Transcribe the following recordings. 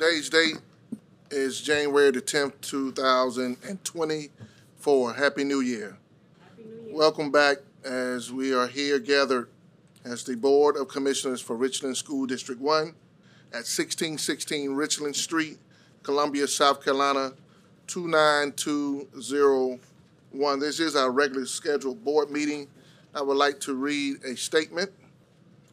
Today's date is January the 10th, 2024. Happy New Year. Happy New Year. Welcome back as we are here gathered as the Board of Commissioners for Richland School District 1 at 1616 Richland Street, Columbia, South Carolina, 29201. This is our regularly scheduled board meeting. I would like to read a statement.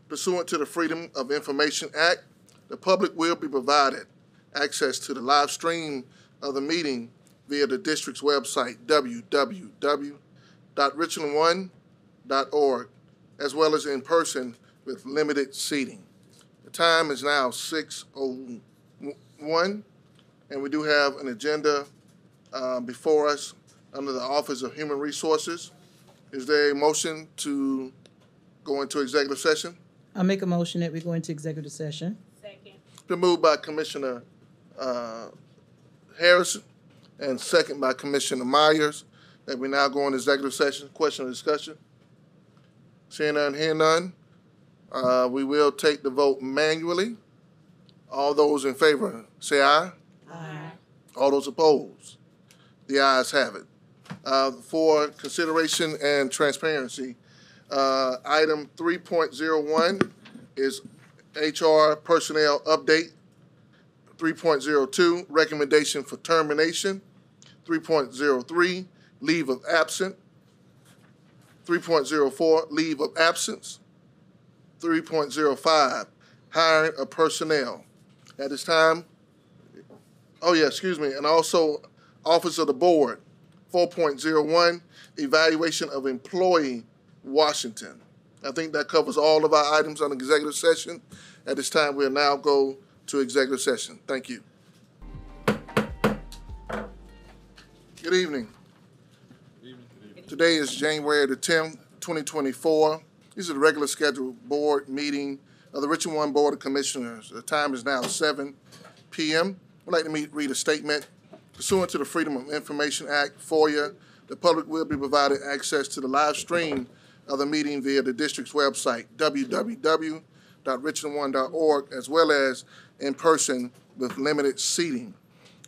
Pursuant to the Freedom of Information Act, the public will be provided access to the live stream of the meeting via the district's website, www.richland1.org, as well as in person with limited seating. The time is now 6:01, and we do have an agenda before us under the Office of Human Resources. Is there a motion to go into executive session? I'll make a motion that we go into executive session. Second. It's been moved by Commissioner Harrison and second by Commissioner Myers that we now go into executive session. Question or discussion? Seeing none, hearing none. We will take the vote manually. All those in favor, say aye. Aye. All those opposed? The ayes have it. For consideration and transparency, item 3.01 is HR personnel update. 3.02, recommendation for termination. 3.03, leave of absence. 3.04, leave of absence. 3.05, hiring of personnel. At this time, and also Office of the Board. 4.01, evaluation of employee Washington. I think that covers all of our items on the executive session. At this time, we'll now go to executive session. Thank you. Good evening. Today is January the 10th, 2024. This is a regular scheduled board meeting of the Richland 1 Board of Commissioners. The time is now 7 p.m. I'd like to read a statement. Pursuant to the Freedom of Information Act, FOIA, the public will be provided access to the live stream of the meeting via the district's website, www.richland1.org, as well as in person with limited seating.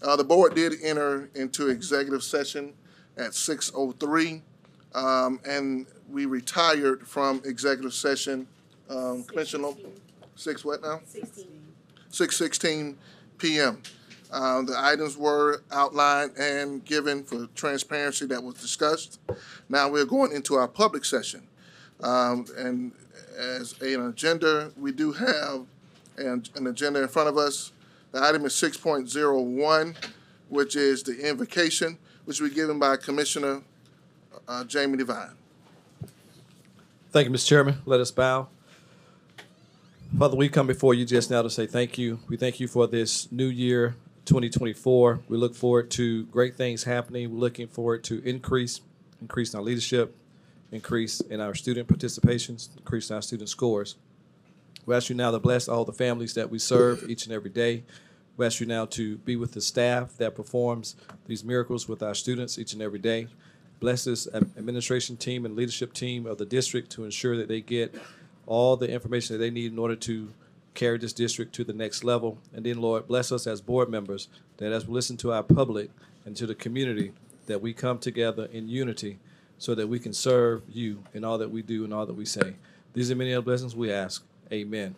The board did enter into executive session at 6:03, and we retired from executive session. Commissioner, 6:16 p.m. The items were outlined and given for transparency that was discussed. Now we're going into our public session. And as an agenda, we do have an agenda in front of us. The item is 6.01, which is the invocation, which will be given by Commissioner Jamie Devine. Thank you, Mr. Chairman. Let us bow. Father, we come before you just now to say thank you. We thank you for this new year, 2024. We look forward to great things happening. We're looking forward to increase in our leadership, increase in our student participations, increase in our student scores. We ask you now to bless all the families that we serve each and every day. We ask you now to be with the staff that performs these miracles with our students each and every day. Bless this administration team and leadership team of the district to ensure that they get all the information that they need in order to carry this district to the next level. And then, Lord, bless us as board members that as we listen to our public and to the community, that we come together in unity so that we can serve you in all that we do and all that we say. These are many other blessings we ask. Amen.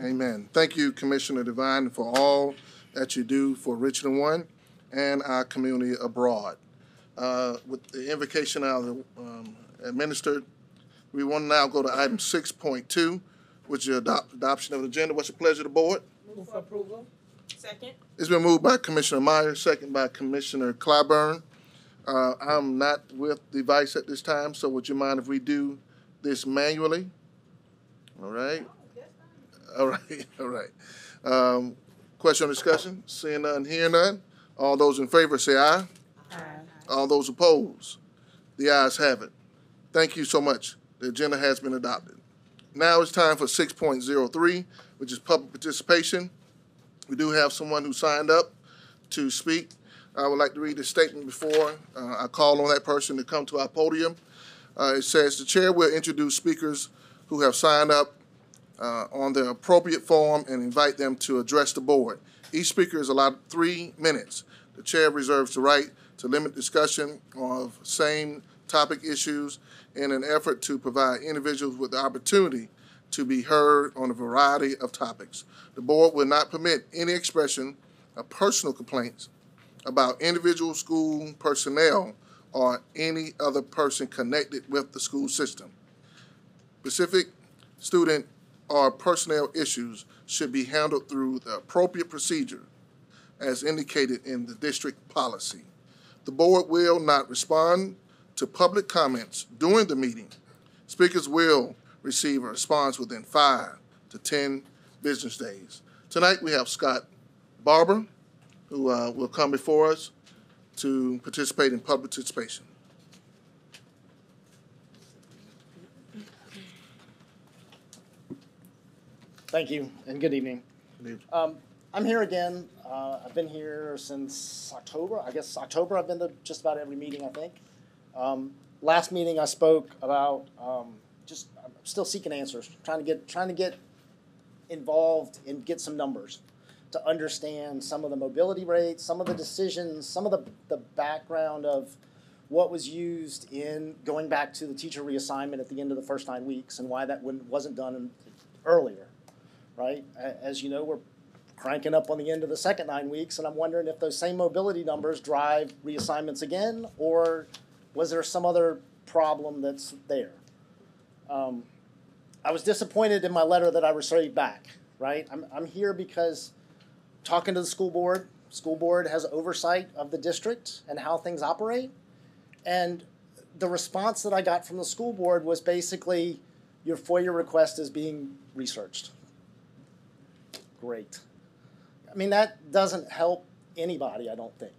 Amen. Thank you, Commissioner Devine, for all that you do for Richland 1 and our community abroad. With the invocation now administered, we want to now go to item 6.2, which is adoption of the agenda. What's the pleasure of the board? Move for approval. Second. It's been moved by Commissioner Myers, second by Commissioner Clyburn. I'm not with the device at this time, so would you mind if we do this manually? All right. All right. Question or discussion? Seeing none, hearing none. All those in favor say aye. Aye. All those opposed? The ayes have it. Thank you so much. The agenda has been adopted. Now it's time for 6.03, which is public participation. We do have someone who signed up to speak. I would like to read the statement before I call on that person to come to our podium. It says, the chair will introduce speakers who have signed up on the appropriate form and invite them to address the board. Each speaker is allowed 3 minutes. The chair reserves the right to limit discussion of same topic issues in an effort to provide individuals with the opportunity to be heard on a variety of topics. The board will not permit any expression of personal complaints about individual school personnel or any other person connected with the school system. Specific student or personnel issues should be handled through the appropriate procedure as indicated in the district policy. The board will not respond to public comments during the meeting. Speakers will receive a response within 5 to 10 business days. Tonight we have Scott Barber, who will come before us to participate in public participation. Thank you, and good evening. I'm here again. I've been here since October. I guess October. I've been to just about every meeting, I think. Last meeting I spoke about I'm still seeking answers, trying to get involved and get some numbers to understand some of the mobility rates, some of the decisions, some of the background of what was used in going back to the teacher reassignment at the end of the first 9 weeks and why that wasn't done earlier, right? As you know, we're cranking up on the end of the second 9 weeks, and I'm wondering if those same mobility numbers drive reassignments again, or was there some other problem that's there? I was disappointed in my letter that I received back, right? I'm here because talking to the school board has oversight of the district and how things operate, and the response that I got from the school board was basically, your FOIA request is being researched. Great. I mean, that doesn't help anybody, I don't think.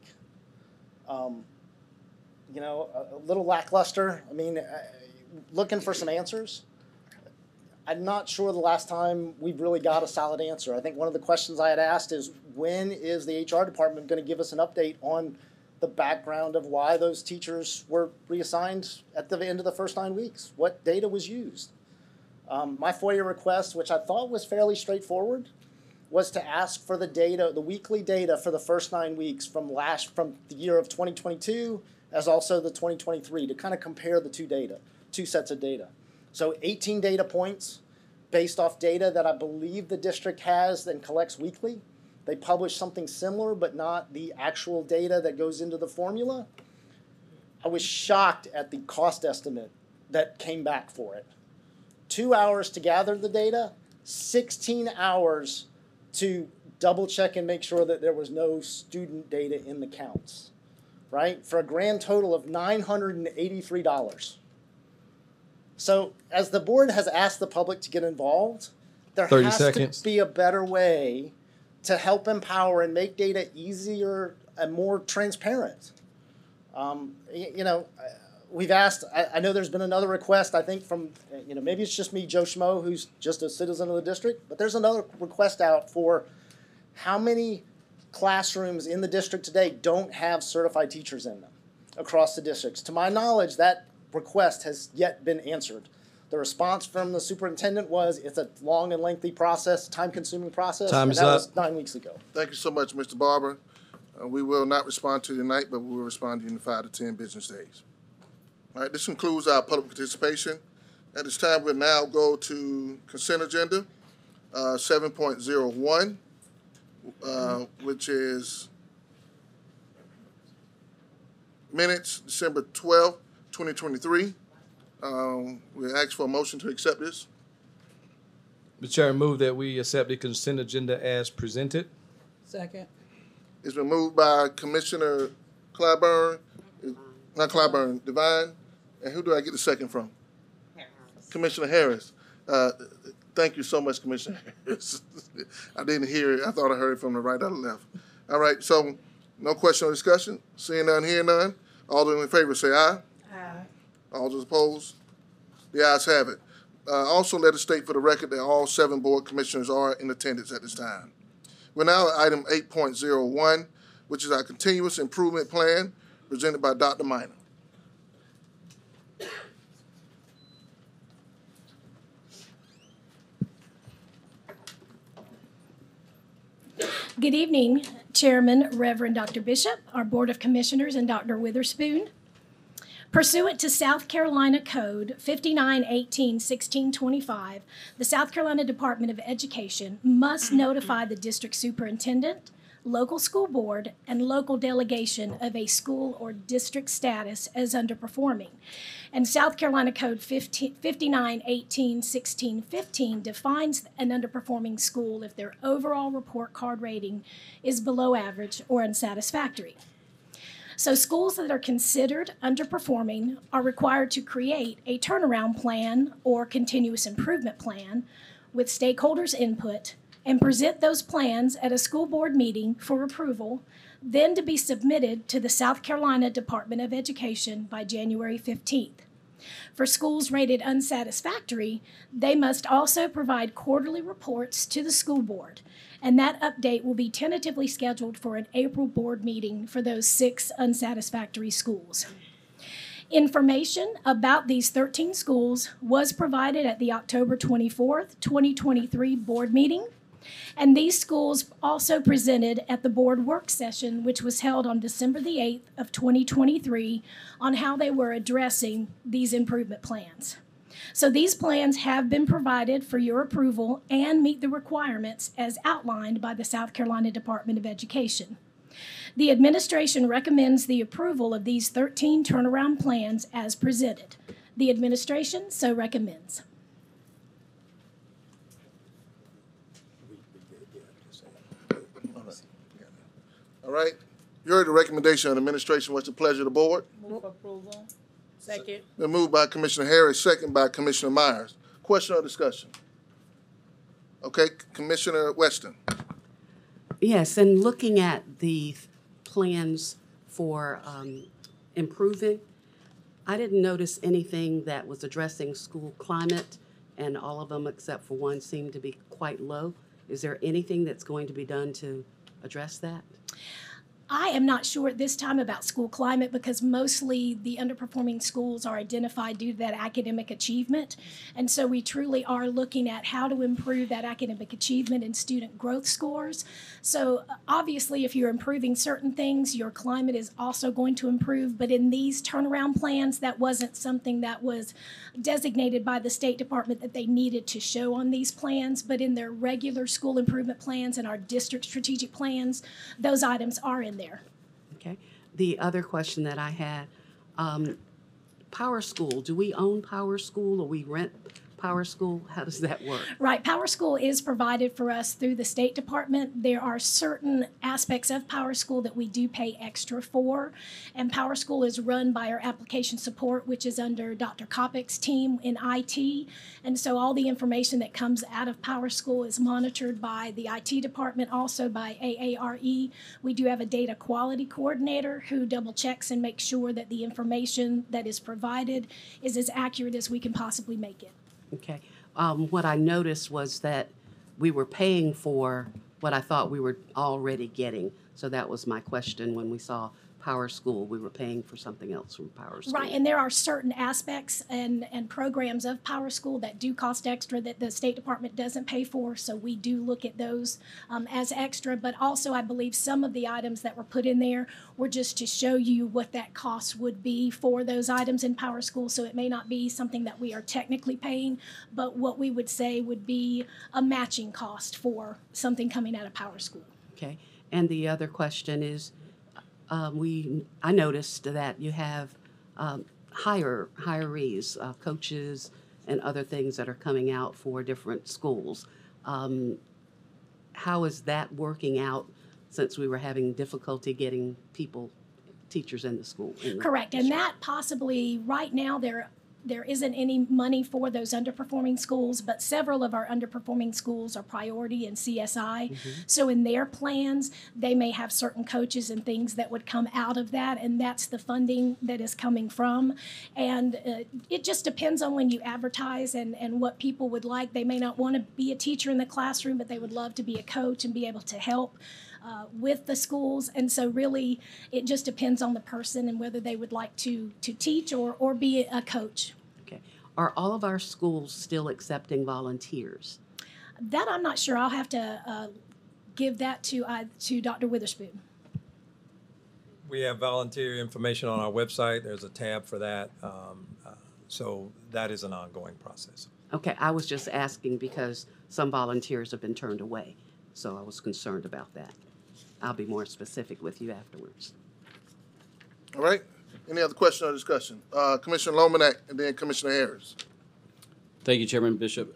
You know, a little lackluster. I mean, looking for some answers. I'm not sure the last time we've really got a solid answer. I think one of the questions I had asked is, when is the HR department going to give us an update on the background of why those teachers were reassigned at the end of the first 9 weeks? What data was used? My FOIA request, which I thought was fairly straightforward, was to ask for the data, the weekly data for the first 9 weeks from the year of 2022 as also the 2023 to kind of compare the two sets of data. So 18 data points based off data that I believe the district has and collects weekly. They publish something similar, but not the actual data that goes into the formula. I was shocked at the cost estimate that came back for it. 2 hours to gather the data, 16 hours to double check and make sure that there was no student data in the counts, right? For a grand total of $983. So as the board has asked the public to get involved, there has to be a better way to help empower and make data easier and more transparent. You know, we've asked, I know there's been another request, I think from, you know, maybe it's just me, Joe Schmo, who's just a citizen of the district, but there's another request out for how many classrooms in the district today don't have certified teachers in them across the districts. To my knowledge, that request has yet been answered. The response from the superintendent was, it's a long and lengthy process, time-consuming process. Time is and that up. was 9 weeks ago. Thank you so much, Mr. Barber. We will not respond to you tonight, but we will respond to you in 5 to 10 business days. All right, this concludes our public participation. At this time, we'll now go to consent agenda 7.01, which is minutes, December 12th, 2023. We ask for a motion to accept this. Mr. Chair, move that we accept the consent agenda as presented. Second. It's been moved by Commissioner Clyburn, not Clyburn, Devine. And who do I get the second from? Harris. Commissioner Harris. Thank you so much, Commissioner Harris. I didn't hear it. I thought I heard it from the right or the left. All right, so no question or discussion. Seeing none, hearing none. All those in favor say aye. Aye. All those opposed? The ayes have it. Also, let us state for the record that all 7 board commissioners are in attendance at this time. We're now at item 8.01, which is our continuous improvement plan presented by Dr. Minor. Good evening, Chairman Reverend Dr. Bishop, our Board of Commissioners, and Dr. Witherspoon. Pursuant to South Carolina Code 5918-1625, the South Carolina Department of Education must notify the district superintendent, local school board, and local delegation of a school or district status as underperforming. And South Carolina Code 5918-1615 defines an underperforming school if their overall report card rating is below average or unsatisfactory. So schools that are considered underperforming are required to create a turnaround plan or continuous improvement plan with stakeholders' input and present those plans at a school board meeting for approval, then to be submitted to the South Carolina Department of Education by January 15th. For schools rated unsatisfactory, they must also provide quarterly reports to the school board, and that update will be tentatively scheduled for an April board meeting for those 6 unsatisfactory schools. Information about these 13 schools was provided at the October 24th, 2023 board meeting, and these schools also presented at the board work session, which was held on December the 8th of 2023, on how they were addressing these improvement plans. So these plans have been provided for your approval and meet the requirements as outlined by the South Carolina Department of Education. The administration recommends the approval of these 13 turnaround plans as presented. The administration so recommends. All right. You heard the recommendation of the administration. What's the pleasure of the board? Move approval. Second. Been moved by Commissioner Harris, second by Commissioner Myers. Question or discussion? Okay, Commissioner Weston. Yes, and looking at the plans for improving, I didn't notice anything that was addressing school climate, and all of them except for one seemed to be quite low. Is there anything that's going to be done to address that? I am not sure at this time about school climate because mostly the underperforming schools are identified due to that academic achievement. And so we truly are looking at how to improve that academic achievement and student growth scores. So obviously, if you're improving certain things, your climate is also going to improve. But in these turnaround plans, that wasn't something that was designated by the State Department that they needed to show on these plans. But in their regular school improvement plans and our district strategic plans, those items are in there. Okay. The other question that I had, Power School, do we own Power School or we rent Power School? How does that work? Right. Power School is provided for us through the State Department. There are certain aspects of Power School that we do pay extra for, and Power School is run by our application support, which is under Dr. Kopic's team in IT. And so all the information that comes out of Power School is monitored by the IT department, also by AARE. We do have a data quality coordinator who double checks and makes sure that the information that is provided is as accurate as we can possibly make it. Okay. What I noticed was that we were paying for what I thought we were already getting. So that was my question when we saw Power School. We were paying for something else from Power School. Right, and there are certain aspects and programs of Power School that do cost extra that the State Department doesn't pay for, so we do look at those as extra. But also, I believe some of the items that were put in there were just to show you what that cost would be for those items in Power School, so it may not be something that we are technically paying, but what we would say would be a matching cost for something coming out of Power School. Okay. And the other question is, I noticed that you have hirees, coaches, and other things that are coming out for different schools. How is that working out since we were having difficulty getting teachers in the school? Correct, and that possibly right now there isn't any money for those underperforming schools, but several of our underperforming schools are priority and CSI. Mm-hmm. So in their plans, they may have certain coaches and things that would come out of that, and that's the funding that is coming from. And it just depends on when you advertise and what people would like. They may not want to be a teacher in the classroom, but they would love to be a coach and be able to help with the schools. And so really it just depends on the person and whether they would like to teach or be a coach. Okay. Are all of our schools still accepting volunteers? That I'm not sure. I'll have to give that to Dr. Witherspoon. We have volunteer information on our website. There's a tab for that. So that is an ongoing process. Okay, I was just asking because some volunteers have been turned away, so I was concerned about that. I'll be more specific with you afterwards. All right. Any other question or discussion? Commissioner Lomanak and then Commissioner Harris. Thank you, Chairman Bishop.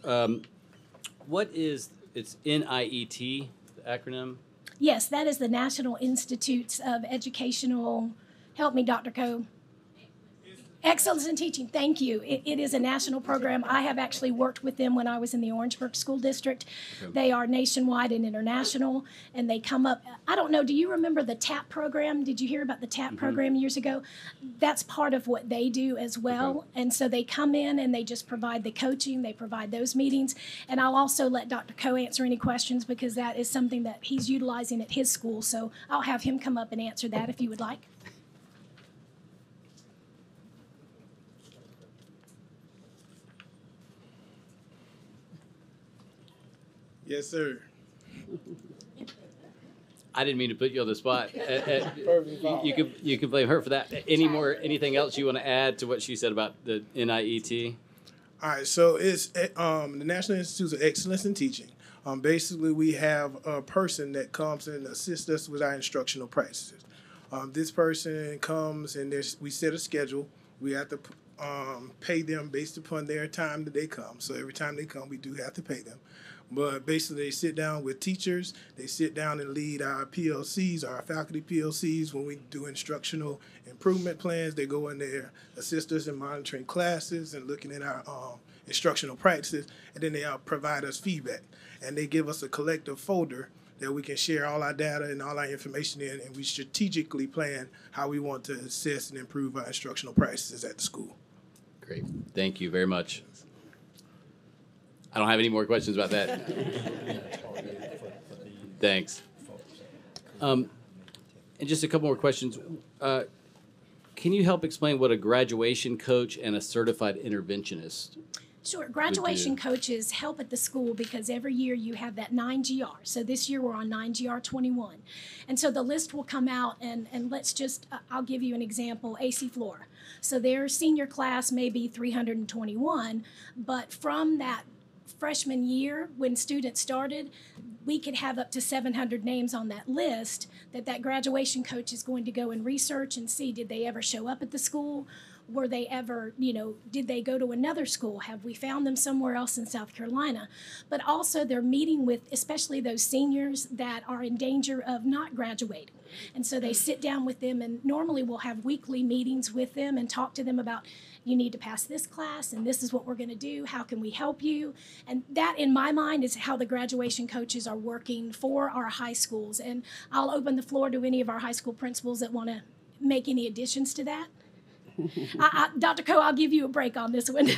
What is, it's NIET, the acronym? Yes, that is the National Institutes of Educational, help me, Dr. Coe. Excellence in Teaching, thank you. It is a national program. I have actually worked with them when I was in the Orangeburg School District. Okay. They are nationwide and international, and they come up, I don't know, do you remember the TAP program? Did you hear about the TAP program years ago? That's part of what they do as well. Okay. And so they come in and they just provide the coaching, they provide those meetings. And I'll also let Dr. Coe answer any questions because that is something that he's utilizing at his school. So I'll have him come up and answer that if you would like. Yes, sir. I didn't mean to put you on the spot. You can blame her for that. Anything else you want to add to what she said about the NIET? All right, so it's the National Institutes of Excellence in Teaching. Basically, we have a person that comes and assists us with our instructional practices. This person comes and we set a schedule. We have to pay them based upon their time that they come. So every time they come, we do have to pay them. But basically, they sit down with teachers. They sit down and lead our PLCs, our faculty PLCs. When we do instructional improvement plans, they go in there, assist us in monitoring classes and looking at our instructional practices, and then they provide us feedback. And they give us a collective folder that we can share all our data and all our information in, and we strategically plan how we want to assess and improve our instructional practices at the school. Great. Thank you very much. I don't have any more questions about that. Thanks. And just a couple more questions. Can you help explain what a graduation coach and a certified interventionist? Sure. Graduation coaches help at the school because every year you have that 9GR. So this year we're on 9GR 21. And so the list will come out and let's just, I'll give you an example, AC Flora. So their senior class may be 321, but from that freshman year when students started, we could have up to 700 names on that list that graduation coach is going to go and research and see, did they ever show up at the school? Were they ever, did they go to another school? Have we found them somewhere else in South Carolina? But also they're meeting with especially those seniors that are in danger of not graduating. And so they sit down with them, and normally we'll have weekly meetings with them and talk to them about, you need to pass this class, and this is what we're going to do. How can we help you? And that, in my mind, is how the graduation coaches are working for our high schools. And I'll open the floor to any of our high school principals that want to make any additions to that. Dr. Coe, I'll give you a break on this one.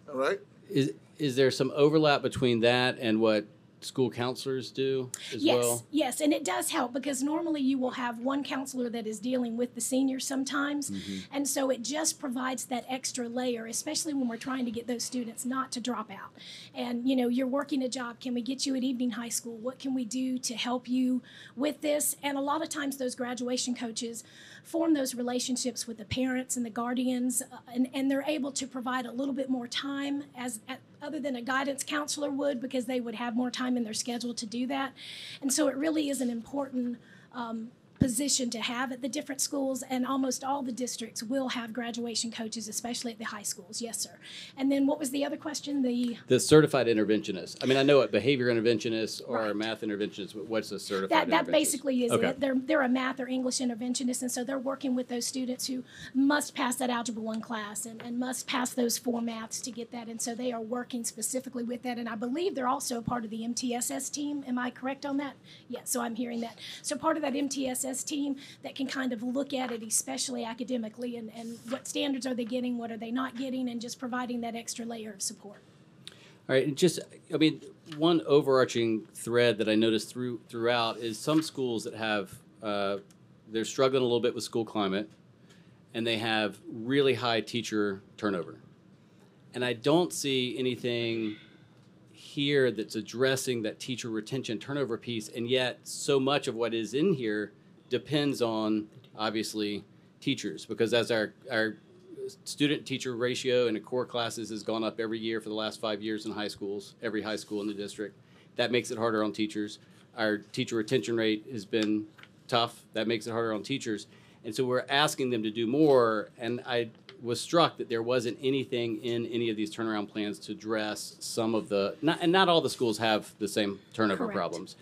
All right. Is there some overlap between that and what school counselors do as well? Yes, and it does help because normally you will have one counselor that is dealing with the seniors sometimes, and so it just provides that extra layer, especially when we're trying to get those students not to drop out. And you're working a job. Can we get you at evening high school? What can we do to help you with this? And a lot of times those graduation coaches form those relationships with the parents and the guardians, and they're able to provide a little bit more time other than a guidance counselor would, because they would have more time in their schedule to do that. And so it really is an important position to have at the different schools, and almost all the districts will have graduation coaches, especially at the high schools. Yes, sir. And then what was the other question? The certified interventionist. I mean, I know what behavior interventionist or Right. math interventionist, but what's a certified that interventionist? basically is Okay. it. They're a math or English interventionist, and so they're working with those students who must pass that Algebra 1 class and must pass those 4 maths to get that, and so they are working specifically with that. And I believe they're also a part of the MTSS team. Am I correct on that? Yeah, so I'm hearing that. So part of that MTSS team that can kind of look at it, especially academically, and what standards are they getting, what are they not getting, and just providing that extra layer of support. All right, and just, I mean, one overarching thread that I noticed throughout is some schools that have, they're struggling a little bit with school climate, and they have really high teacher turnover. And I don't see anything here that's addressing that teacher retention turnover piece, and yet so much of what is in here depends on, obviously, teachers, because as our student-teacher ratio in the core classes has gone up every year for the last 5 years in high schools, every high school in the district. That makes it harder on teachers. Our teacher retention rate has been tough. That makes it harder on teachers. And so we're asking them to do more, and I was struck that there wasn't anything in any of these turnaround plans to address some of the, not all the schools have the same turnover Correct. problems.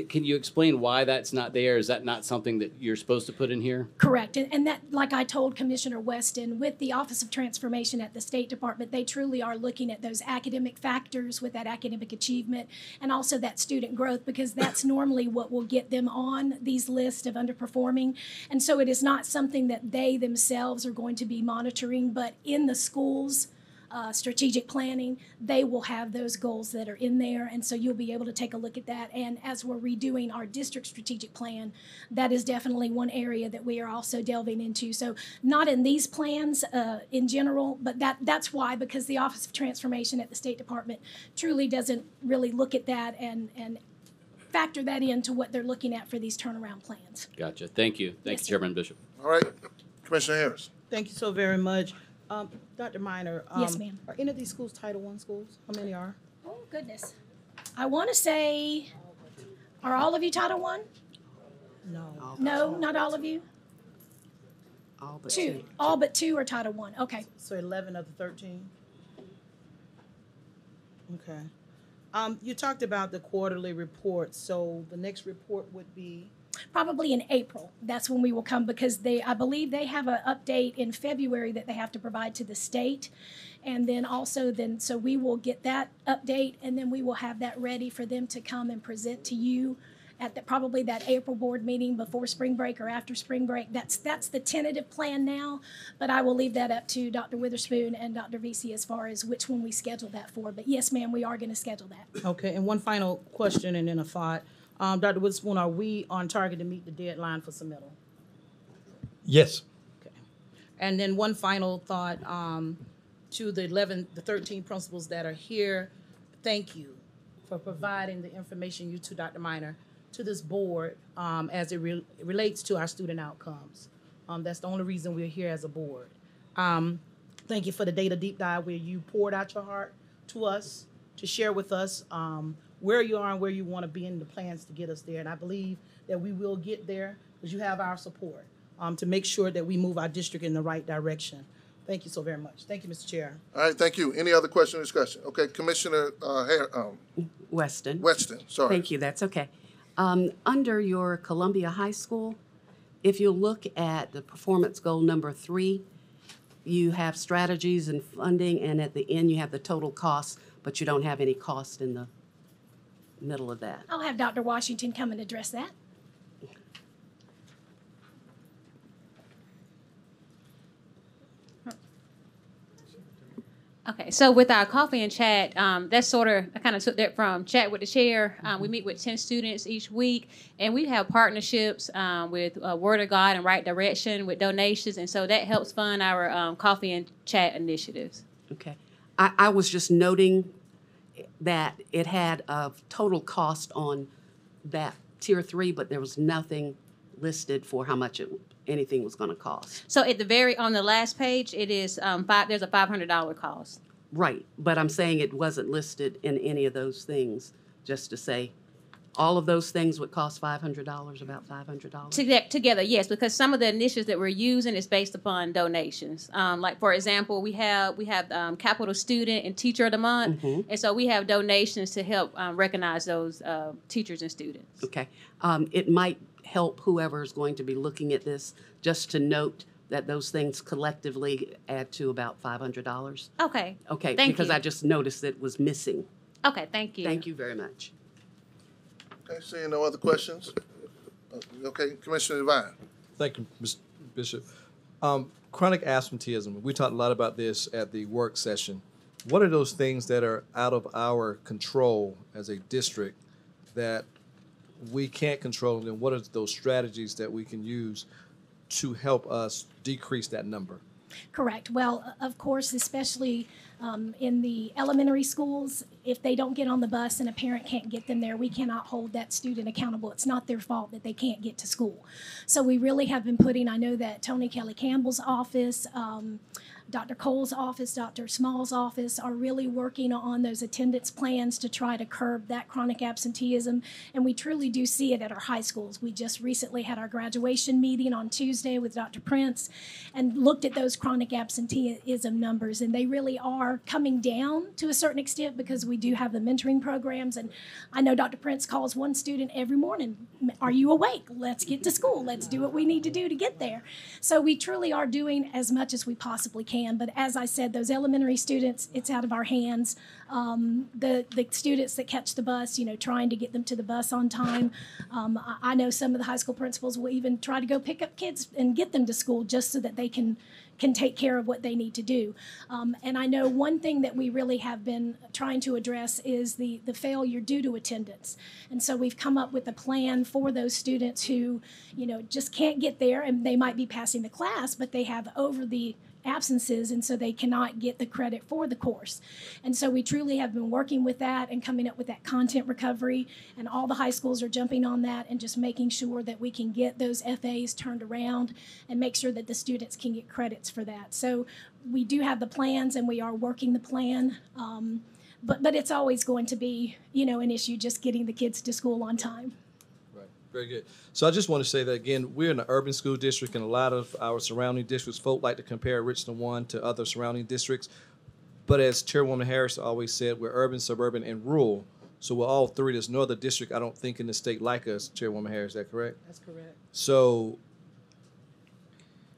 Can you explain why that's not there? Is that not something that you're supposed to put in here? Correct. And that, like I told Commissioner Weston, with the Office of Transformation at the State Department, they truly are looking at those academic factors with that academic achievement and also that student growth, because that's normally what will get them on these lists of underperforming. And so it is not something that they themselves are going to be monitoring, but in the schools, strategic planning, they will have those goals that are in there, and so you'll be able to take a look at that. And as we're redoing our district strategic plan, that is definitely one area that we are also delving into. So not in these plans in general, but that's why, because the Office of Transformation at the State Department truly doesn't really look at that and factor that into what they're looking at for these turnaround plans. Gotcha. Thank you. Thank you, Yes, Chairman Bishop. All right, Commissioner Harris. Thank you so very much. Dr. Minor. Yes, ma'am. Are any of these schools Title I schools? How many are? Oh, goodness. I want to say, are all of you Title I? No. No, not all of you? All but Two. All but two are Title I. Okay. So 11 of the 13? Okay. You talked about the quarterly report, so the next report would be? Probably in April. That's when we will come, because I believe they have an update in February that they have to provide to the state. And then also so we will get that update, and then we will have that ready for them to come and present to you at probably that April board meeting before spring break or after spring break. That's the tentative plan now, but I will leave that up to Dr. Witherspoon and Dr. Vesey as far as which one we schedule that for. But yes, ma'am, we are going to schedule that. Okay, and one final question and then a thought. Dr. Witherspoon, are we on target to meet the deadline for submittal? Yes. Okay. And then one final thought to the 13 principals that are here. Thank you for providing the information, you too, Dr. Minor, to this board as it relates to our student outcomes. That's the only reason we're here as a board. Thank you for the data deep dive where you poured out your heart to us to share with us where you are and where you want to be in the plans to get us there. And I believe that we will get there because you have our support to make sure that we move our district in the right direction. Thank you so very much. Thank you, Mr. Chair. All right, thank you. Any other question or discussion? Okay, Commissioner Weston. Weston, sorry. Thank you, that's okay. Under your Columbia High School, if you look at the performance goal number 3, you have strategies and funding, and at the end you have the total cost, but you don't have any cost in the middle of that. I'll have Dr. Washington come and address that. Okay, so with our coffee and chat, that's sort of, I kind of took that from Chat with the Chair. We meet with 10 students each week, and we have partnerships with Word of God and Right Direction with donations, and so that helps fund our coffee and chat initiatives. Okay. I was just noting that it had a total cost on that Tier 3, but there was nothing listed for how much anything was going to cost. So at on the last page, it is there's a $500 cost. Right, but I'm saying it wasn't listed in any of those things, just to say all of those things would cost $500, about $500? Together, yes, because some of the initiatives that we're using is based upon donations. Like, for example, we have Capital Student and Teacher of the Month, and so we have donations to help recognize those teachers and students. Okay. It might help whoever is going to be looking at this just to note that those things collectively add to about $500. Okay. Okay, Thank because you. I just noticed it was missing. Okay, thank you. Thank you very much. Okay, seeing no other questions? Okay, Commissioner Devine. Thank you, Mr. Bishop. Chronic absenteeism, we talked a lot about this at the work session. What are those things that are out of our control as a district that we can't control, and what are those strategies that we can use to help us decrease that number? Correct. Well, of course, especially in the elementary schools, if they don't get on the bus and a parent can't get them there, we cannot hold that student accountable. It's not their fault that they can't get to school. So we really have been putting, I know that Tony Kelly Campbell's office, Dr. Cole's office, Dr. Small's office are really working on those attendance plans to try to curb that chronic absenteeism. And we truly do see it at our high schools. We just recently had our graduation meeting on Tuesday with Dr. Prince and looked at those chronic absenteeism numbers. And they really are coming down to a certain extent because we do have the mentoring programs. And I know Dr. Prince calls one student every morning, "Are you awake? Let's get to school. Let's do what we need to do to get there." So we truly are doing as much as we possibly can. But as I said, those elementary students, it's out of our hands. The students that catch the bus, trying to get them to the bus on time. I know some of the high school principals will even try to go pick up kids and get them to school just so that they can take care of what they need to do. And I know one thing that we really have been trying to address is the failure due to attendance. And so we've come up with a plan for those students who, just can't get there, and they might be passing the class, but they have over the absences, and so they cannot get the credit for the course. And so we truly have been working with that and coming up with that content recovery, and all the high schools are jumping on that and just making sure that we can get those FAs turned around and make sure that the students can get credits for that. So we do have the plans and we are working the plan, but it's always going to be, an issue just getting the kids to school on time. Very good. So I just want to say that, again, we're in an urban school district, and a lot of our surrounding districts, folk like to compare Richland 1 to other surrounding districts. But as Chairwoman Harris always said, we're urban, suburban, and rural. So we're all three. There's no other district, I don't think, in the state like us, Chairwoman Harris. Is that correct? That's correct. So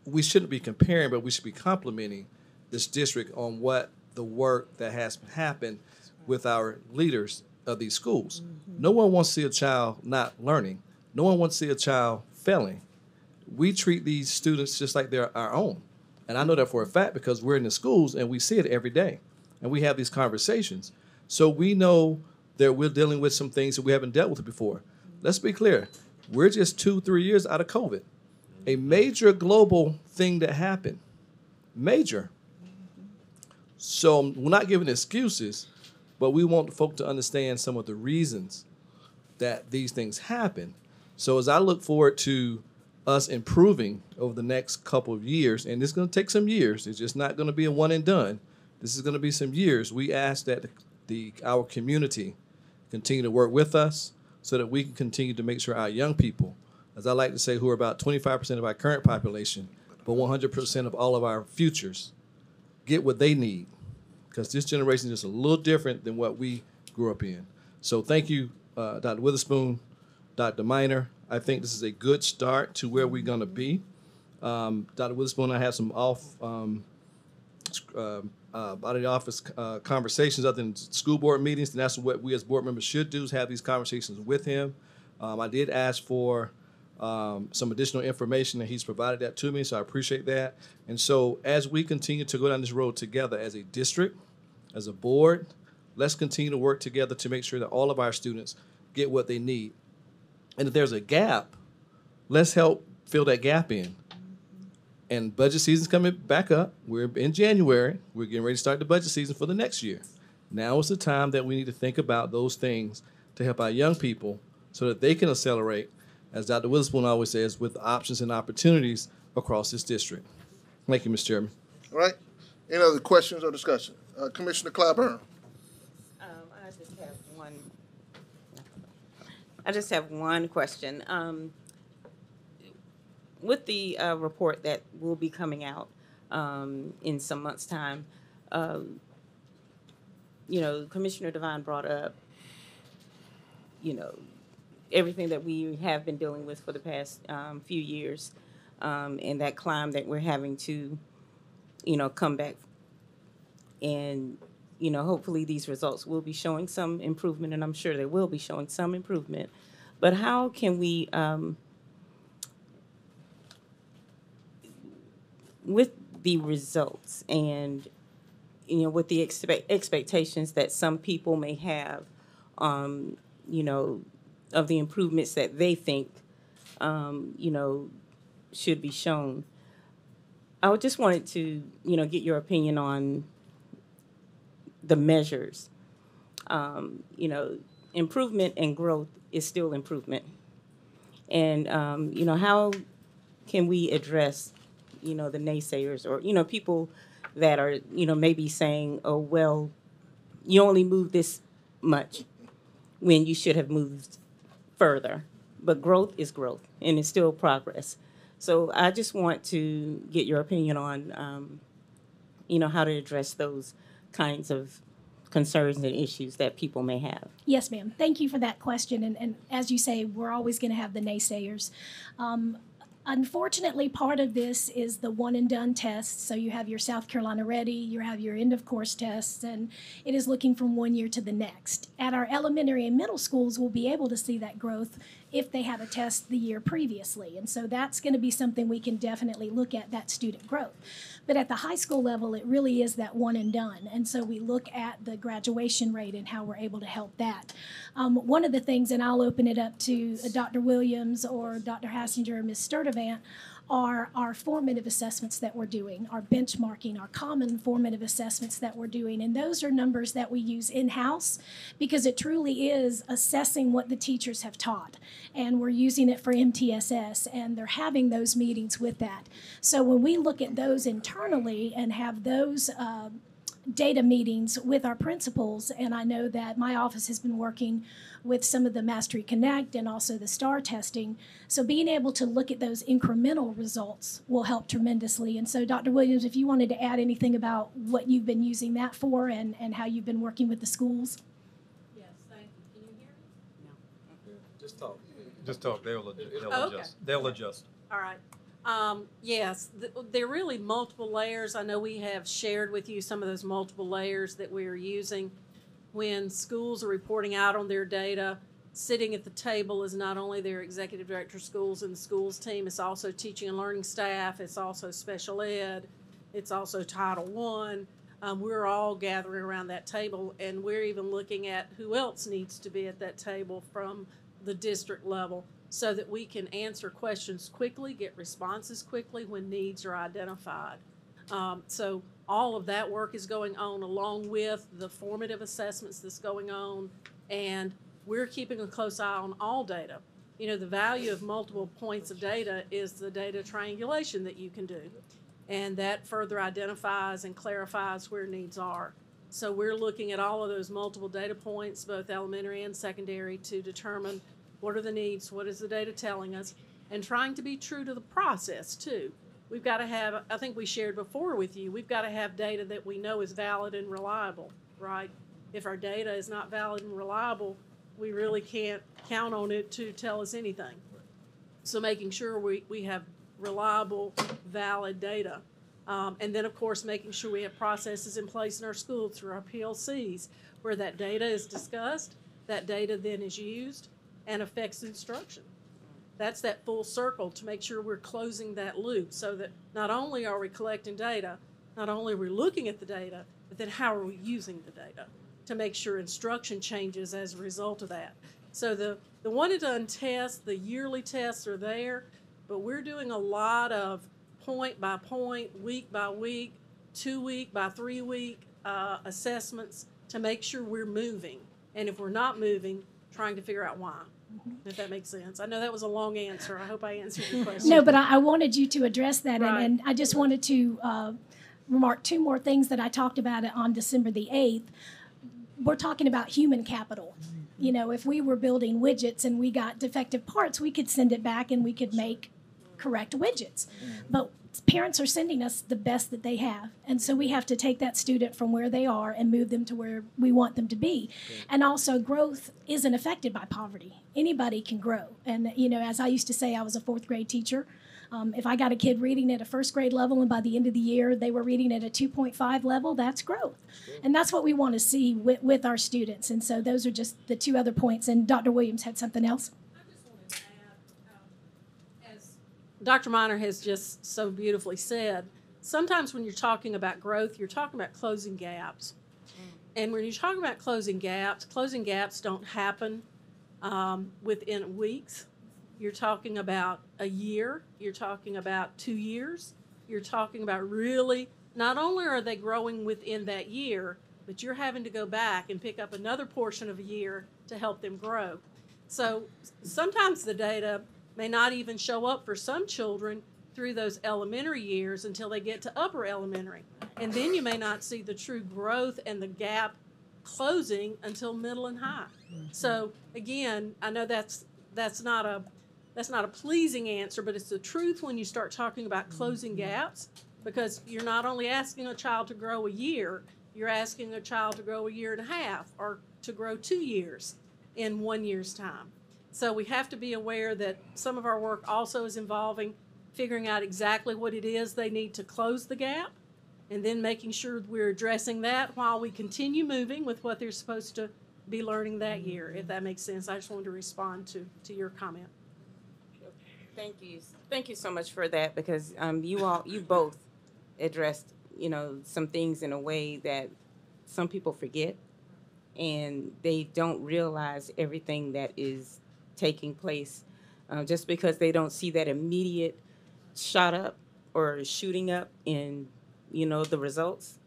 we shouldn't be comparing, but we should be complimenting this district on what the work that has happened with our leaders of these schools. Mm-hmm. No one wants to see a child not learning. No one wants to see a child failing. We treat these students just like they're our own. And I know that for a fact because we're in the schools and we see it every day. And we have these conversations. So we know that we're dealing with some things that we haven't dealt with before. Let's be clear. We're just 2-3 years out of COVID. A major global thing that happened. Major. So we're not giving excuses, but we want the folk to understand some of the reasons that these things happen. So as I look forward to us improving over the next couple of years, and it's going to take some years. It's just not going to be a one and done. This is going to be some years. We ask that our community continue to work with us so that we can continue to make sure our young people, as I like to say, who are about 25% of our current population, but 100% of all of our futures, get what they need. Because this generation is just a little different than what we grew up in. So thank you, Dr. Witherspoon, Dr. Minor. I think this is a good start to where we're going to be. Dr. Witherspoon and I have some out of the office conversations other than school board meetings, and that's what we as board members should do, is have these conversations with him. I did ask for some additional information, and he's provided that to me, so I appreciate that. And so as we continue to go down this road together as a district, as a board, let's continue to work together to make sure that all of our students get what they need. And if there's a gap, let's help fill that gap in. And budget season's coming back up. We're in January. We're getting ready to start the budget season for the next year. Now is the time that we need to think about those things to help our young people so that they can accelerate, as Dr. Witherspoon always says, with options and opportunities across this district. Thank you, Mr. Chairman. All right. Any other questions or discussion? Commissioner Clyburn. I just have one question. With the report that will be coming out in some months' time, Commissioner Devine brought up, everything that we have been dealing with for the past few years, and that climb that we're having to, come back. And, hopefully these results will be showing some improvement, and I'm sure they will be showing some improvement. But how can we, with the results and, with the expectations that some people may have, of the improvements that they think, should be shown, I just wanted to, get your opinion on the measures. Improvement and growth is still improvement. And, how can we address, the naysayers or, people that are, maybe saying, oh, well, you only moved this much when you should have moved further. But growth is growth, and it's still progress. So I just want to get your opinion on, how to address those kinds of concerns and issues that people may have. Yes, ma'am. Thank you for that question. And as you say, we're always going to have the naysayers. Unfortunately, part of this is the one and done tests. So you have your South Carolina Ready, you have your end of course tests, and it is looking from one year to the next. At our elementary and middle schools, we'll be able to see that growth if they have a test the year previously. And so that's going to be something we can definitely look at, that student growth. But at the high school level, it really is that one and done. And so we look at the graduation rate and how we're able to help that. One of the things, and I'll open it up to Dr. Williams or Dr. Hassinger or Ms. Sturdivant, are our formative assessments that we're doing, our benchmarking, our common formative assessments that we're doing. And those are numbers that we use in-house because it truly is assessing what the teachers have taught. And we're using it for MTSS, and they're having those meetings with that. So when we look at those internally and have those data meetings with our principals, and I know that my office has been working with some of the Mastery Connect and also the STAR testing. So being able to look at those incremental results will help tremendously. And so Dr. Williams, if you wanted to add anything about what you've been using that for and how you've been working with the schools. Yes, thank you. Can you hear me? Just talk. Just talk. They'll Oh, okay. adjust. They'll adjust. All right. Yes, there are really multiple layers. I know we have shared with you some of those multiple layers that we are using. When schools are reporting out on their data, sitting at the table is not only their executive director of schools and the schools team, it's also teaching and learning staff, it's also special ed, it's also Title I. We're all gathering around that table, and we're even looking at who else needs to be at that table from the district level, so that we can answer questions quickly, get responses quickly when needs are identified. So all of that work is going on along with the formative assessments that's going on, and we're keeping a close eye on all data. The value of multiple points of data is the data triangulation that you can do, and that further identifies and clarifies where needs are. So we're looking at all of those multiple data points, both elementary and secondary, to determine what are the needs, what is the data telling us, and trying to be true to the process, too. We've got to have, I think we shared before with you, we've got to have data that we know is valid and reliable, right? If our data is not valid and reliable, we really can't count on it to tell us anything. So making sure we have reliable, valid data. And then, of course, making sure we have processes in place in our schools through our PLCs where that data is discussed, that data then is used, and affects instruction. That's that full circle to make sure we're closing that loop so that not only are we collecting data, not only are we looking at the data, but then how are we using the data to make sure instruction changes as a result of that. So the one and done tests, the yearly tests are there, but we're doing a lot of point by point, week by week, 2 week by 3 week assessments to make sure we're moving. And if we're not moving, trying to figure out why. If that makes sense. I know that was a long answer. I hope I answered your question. No, but I wanted you to address that, Right. and I just wanted to remark two more things that I talked about on December the 8th. We're talking about human capital. If we were building widgets and we got defective parts, we could send it back and we could make correct widgets. But parents are sending us the best that they have. And so we have to take that student from where they are and move them to where we want them to be. And also, growth isn't affected by poverty. Anybody can grow. And, as I used to say, I was a 4th grade teacher. If I got a kid reading at a 1st grade level and by the end of the year they were reading at a 2.5 level, that's growth. And that's what we want to see with our students. And so those are just the two other points. And Dr. Williams had something else. Dr. Miner has just so beautifully said, sometimes when you're talking about growth, you're talking about closing gaps. And when you're talking about closing gaps don't happen within weeks. You're talking about a year. You're talking about 2 years. you're talking about really, not only are they growing within that year, but you're having to go back and pick up another portion of a year to help them grow. So sometimes the data may not even show up for some children through those elementary years until they get to upper elementary. And then you may not see the true growth and the gap closing until middle and high. So again, I know that's not a pleasing answer, but it's the truth when you start talking about closing gaps, because you're not only asking a child to grow a year, you're asking a child to grow a year and a half or to grow 2 years in 1 year's time. So we have to be aware that some of our work also is involving figuring out exactly what it is they need to close the gap, and then making sure we're addressing that while we continue moving with what they're supposed to be learning that year, if that makes sense. I just wanted to respond to your comment. Thank you. Thank you so much for that, because you both addressed, some things in a way that some people forget, and they don't realize everything that is taking place just because they don't see that immediate shot up or shooting up in, the results.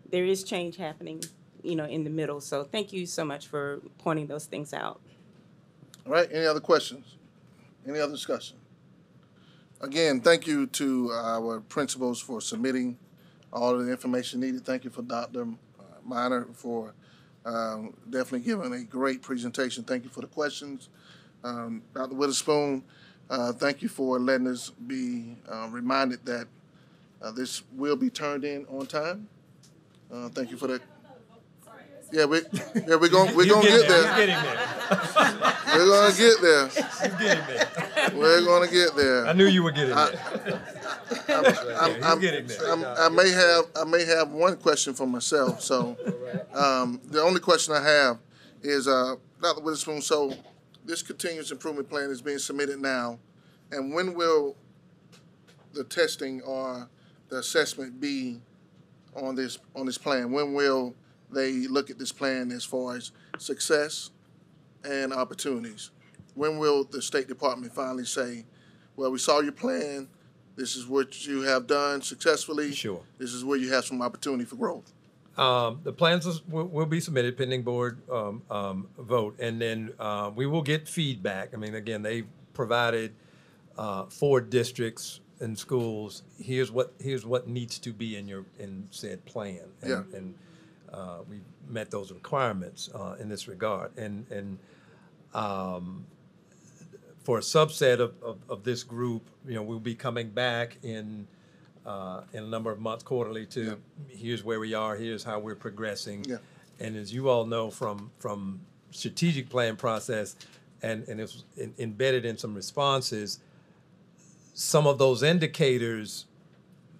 There is change happening, in the middle. So thank you so much for pointing those things out. All right, any other questions? Any other discussion? Again, thank you to our principals for submitting all of the information needed. Thank you for Dr. Minor for definitely giving a great presentation. Thank you for the questions. Dr. Witherspoon, thank you for letting us be reminded that this will be turned in on time. Thank you for that. Yeah, we're gonna get there. He's getting there. We're gonna get there. He's getting there. We're gonna get there. I knew you were getting there. I'm getting there. I may have one question for myself. So the only question I have is Dr. Witherspoon. So this continuous improvement plan is being submitted now, and when will the testing or the assessment be on this plan? When will they look at this plan as far as success and opportunities? When will the State Department finally say, well, we saw your plan, this is what you have done successfully, Sure. This is where you have some opportunity for growth? The plans will be submitted pending board vote, and then we will get feedback. I mean, again, they provided 4 districts and schools. Here's what needs to be in said plan, and we met those requirements in this regard. And for a subset of this group, we'll be coming back in a number of months quarterly to here's where we are, here's how we're progressing. Yeah. And as you all know from strategic plan process, and it's embedded in some responses, some of those indicators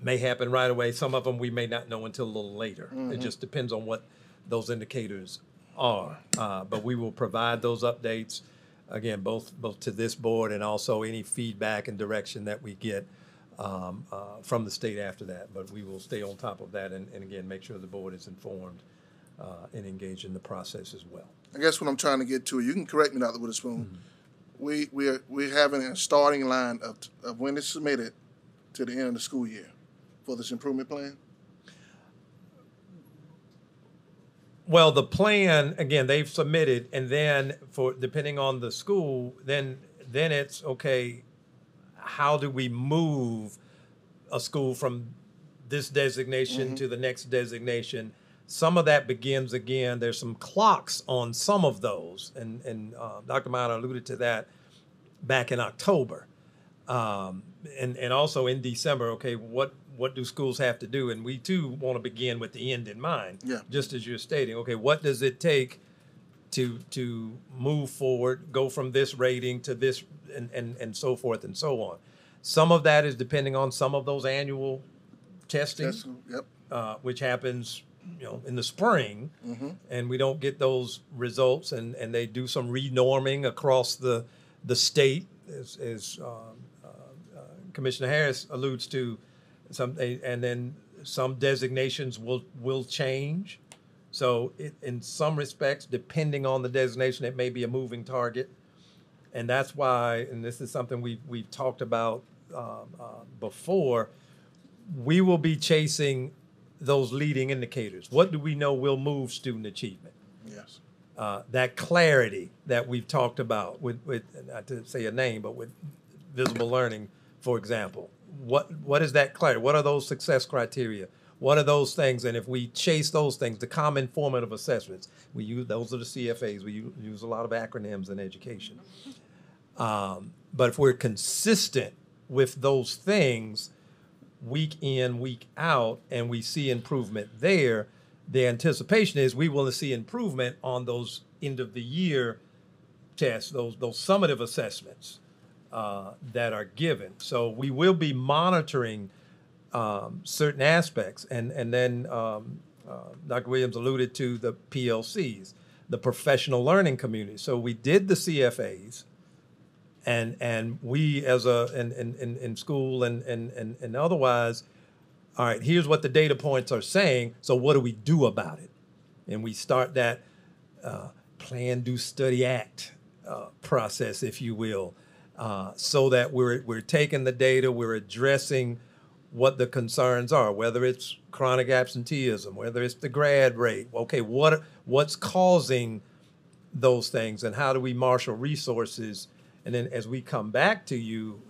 may happen right away. Some of them we may not know until a little later. Mm-hmm. It just depends on what those indicators are. But we will provide those updates, again, both to this board and also any feedback and direction that we get from the state after that. But we will stay on top of that and again, make sure the board is informed and engaged in the process as well. I guess what I'm trying to get to, you can correct me, Dr. Witherspoon, mm-hmm. We're having a starting line of when it's submitted to the end of the school year for this improvement plan? Well, the plan, again, they've submitted, and then for depending on the school, then it's okay, how do we move a school from this designation mm-hmm. to the next designation? Some of that begins again. There's some clocks on some of those, and Dr. Minor alluded to that back in October, and also in December. Okay, what do schools have to do? And we too want to begin with the end in mind. Yeah. Just as you're stating. Okay, what does it take to move forward, go from this rating to this, and so forth and so on. Some of that is depending on some of those annual testing, yep. Which happens in the spring, mm-hmm. and we don't get those results, and they do some renorming across the state, as Commissioner Harris alludes to, and then some designations will change. So in some respects, depending on the designation, it may be a moving target, and that's why, and this is something we've talked about before, we will be chasing those leading indicators. What do we know will move student achievement? Yes. That clarity that we've talked about with not to say a name, but with visible learning, for example. What is that clarity? What are those success criteria? What are those things? And if we chase those things, the common formative assessments, we use those are the CFAs. We use a lot of acronyms in education. But if we're consistent with those things week in, week out, and we see improvement there, the anticipation is we will see improvement on those end of the year tests, those summative assessments that are given. So we will be monitoring certain aspects, and then Dr. Williams alluded to the PLCs, the professional learning community. So we did the CFAs, and we as in school and otherwise, all right, here's what the data points are saying, so what do we do about it? And we start that plan, do, study, act process, if you will, so that we're taking the data, we're addressing what the concerns are, whether it's chronic absenteeism, whether it's the grad rate. Okay, what's causing those things, and how do we marshal resources? And then as we come back to you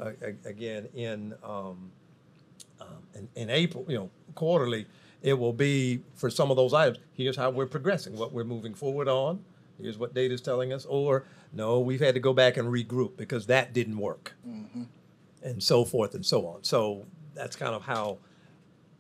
again in April, quarterly, it will be for some of those items. Here's how we're progressing, what we're moving forward on. Here's what data is telling us. Or no, we've had to go back and regroup because that didn't work, and so forth and so on. So that's kind of how.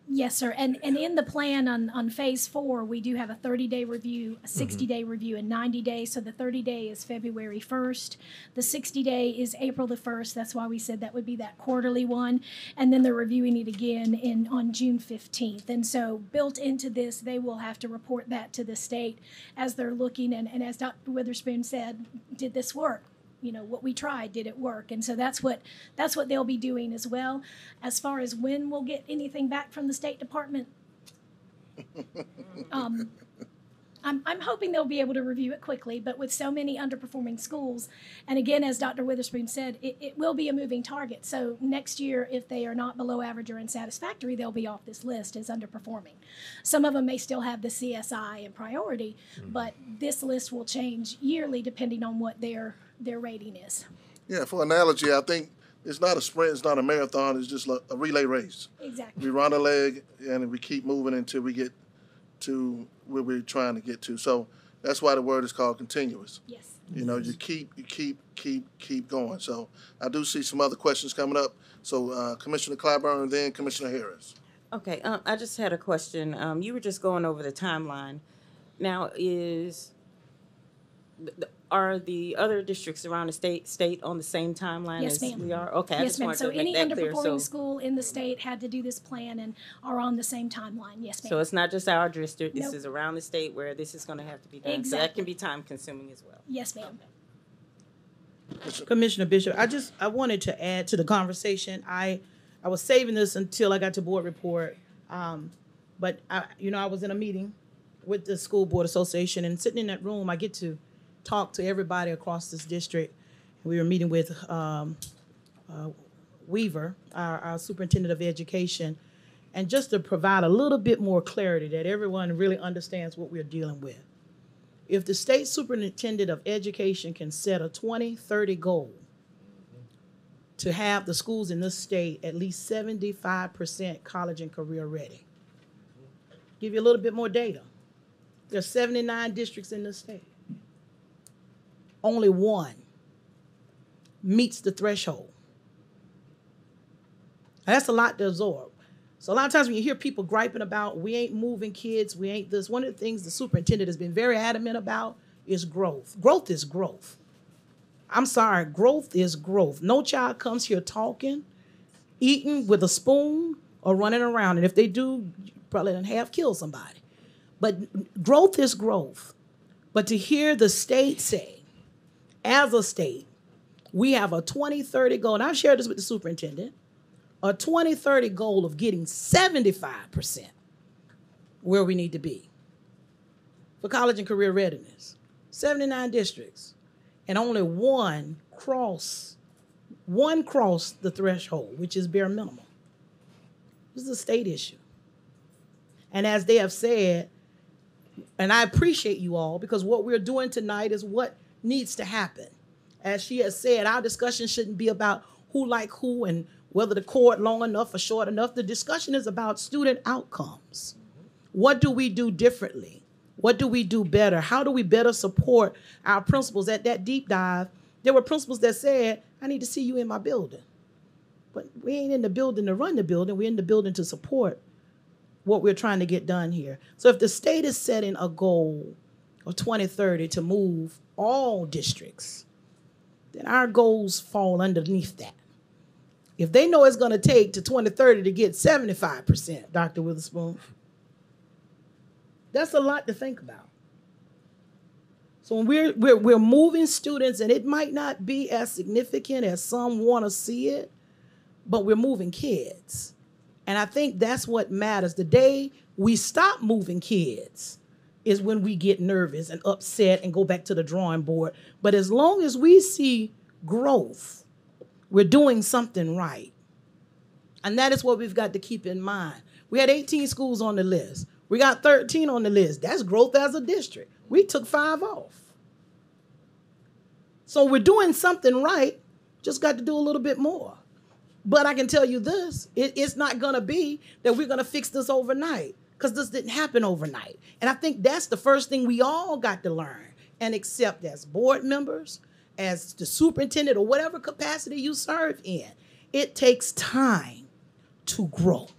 Yes, sir. And in the plan on phase 4, we do have a 30-day review, a 60-day review, and 90 days. So the 30-day is February 1st. The 60-day is April the 1st. That's why we said that would be that quarterly one. And then they're reviewing it again on June 15th. And so built into this, they will have to report that to the state as they're looking. And as Dr. Witherspoon said, did this work? What we tried, did it work? And so that's what they'll be doing as well. As far as when we'll get anything back from the State Department, I'm hoping they'll be able to review it quickly, but with so many underperforming schools, and again, as Dr. Witherspoon said, it will be a moving target. So next year, if they are not below average or unsatisfactory, they'll be off this list as underperforming. Some of them may still have the CSI and priority, but this list will change yearly depending on what their rating is. Yeah, for analogy, I think it's not a sprint, it's not a marathon, it's just a relay race. Exactly. We run a leg and we keep moving until we get to where we're trying to get to. So that's why the word is called continuous. Yes. You keep going. So I do see some other questions coming up. So Commissioner Clyburn, then Commissioner Harris. Okay, I just had a question. You were just going over the timeline. Now, are the other districts around the state on the same timeline Yes, as ma'am. we are? Okay, I Yes, just ma'am. wanted So to any make that clear. underperforming school in the state had to do this plan and are on the same timeline. Yes, ma'am. So it's not just our district. This Nope. is around the state where this is going to have to be done. So that Exactly. can be time consuming as well. Yes, ma'am. Commissioner Bishop, I wanted to add to the conversation. I was saving this until I got to board report, but I was in a meeting with the School Board Association, and sitting in that room, I get to talk to everybody across this district. We were meeting with Weaver, our superintendent of education, and just to provide a little bit more clarity that everyone really understands what we're dealing with. If the state superintendent of education can set a 2030 goal to have the schools in this state at least 75% college and career ready, give you a little bit more data. There's 79 districts in this state. Only one meets the threshold. And that's a lot to absorb. So a lot of times when you hear people griping about, we ain't moving kids, we ain't this, one of the things the superintendent has been very adamant about is growth. Growth is growth. I'm sorry, growth is growth. No child comes here talking, eating with a spoon, or running around. And if they do, probably done half kill somebody. But growth is growth. But to hear the state say, as a state, we have a 2030 goal, and I've shared this with the superintendent, a 2030 goal of getting 75% where we need to be for college and career readiness. 79 districts, and only one cross the threshold, which is bare minimum. This is a state issue. And as they have said, and I appreciate you all, because what we're doing tonight is what needs to happen. As she has said, our discussion shouldn't be about who like who and whether the cord long enough or short enough. The discussion is about student outcomes. What do we do differently? What do we do better? How do we better support our principals? At that deep dive, there were principals that said, I need to see you in my building. But we ain't in the building to run the building. We're in the building to support what we're trying to get done here. So if the state is setting a goal of 2030 to move all districts, then our goals fall underneath that. If they know it's going to take to 2030 to get 75%, Dr. Witherspoon, that's a lot to think about. So when we're moving students, and it might not be as significant as some want to see it, but we're moving kids. And I think that's what matters. The day we stop moving kids is when we get nervous and upset and go back to the drawing board. But as long as we see growth, we're doing something right. And that is what we've got to keep in mind. We had 18 schools on the list. We got 13 on the list. That's growth as a district. We took 5 off. So we're doing something right, just got to do a little bit more. But I can tell you this, it's not going to be that we're going to fix this overnight, because this didn't happen overnight. And I think that's the first thing we all got to learn and accept as board members, as the superintendent, or whatever capacity you serve in. It takes time to grow.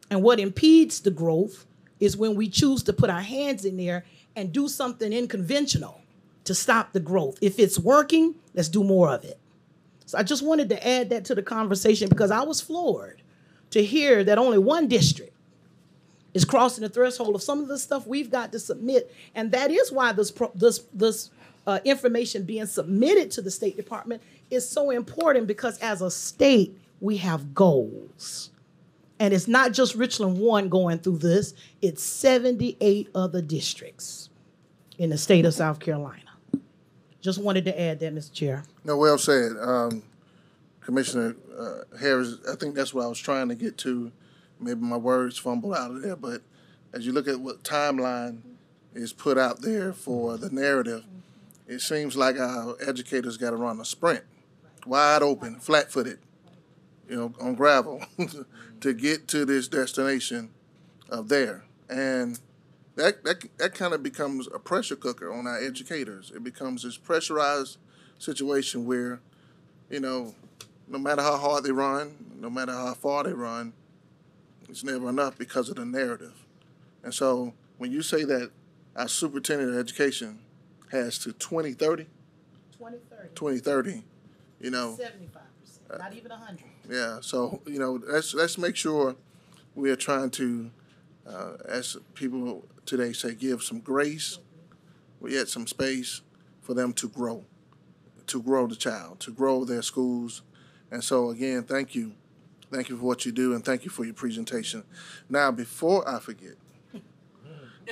And what impedes the growth is when we choose to put our hands in there and do something unconventional to stop the growth. If it's working, let's do more of it. So I just wanted to add that to the conversation, because I was floored to hear that only one district is crossing the threshold of some of the stuff we've got to submit. And that is why this information being submitted to the State Department is so important, because as a state, we have goals. And it's not just Richland 1 going through this, it's 78 other districts in the state of South Carolina. Just wanted to add that, Mr. Chair. No, well said. Commissioner Harris, I think that's what I was trying to get to. Maybe my words fumbled out of there, but as you look at what timeline is put out there for the narrative, it seems like our educators got to run a sprint, wide open, flat-footed, on gravel to get to this destination of there. And that kind of becomes a pressure cooker on our educators. It becomes this pressurized situation where, no matter how hard they run, no matter how far they run, it's never enough because of the narrative. And so when you say that our superintendent of education has to 2030, 2030, 75%, not even 100. Yeah, so, let's make sure we are trying to, as people today say, give some grace, but yet some space for them to grow the child, to grow their schools. And so, again, thank you. Thank you for what you do, and thank you for your presentation. Now, before I forget,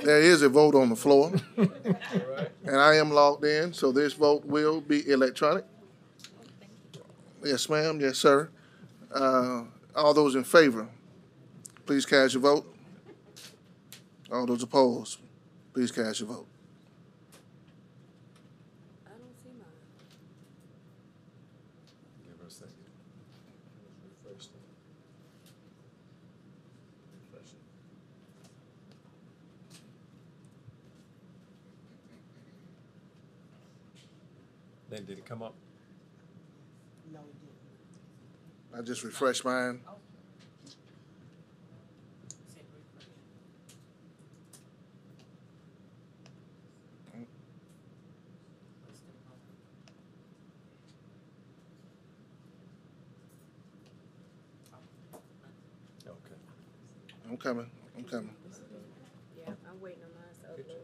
there is a vote on the floor, and I am logged in, so this vote will be electronic. Yes, ma'am. Yes, sir. All those in favor, please cast your vote. All those opposed, please cast your vote. I don't see mine. Give her a second. Refresh that. Refresh it. Then did it come up? No, it didn't. I just refreshed mine. Okay. I'm coming. Yeah, I'm waiting on mine to upload.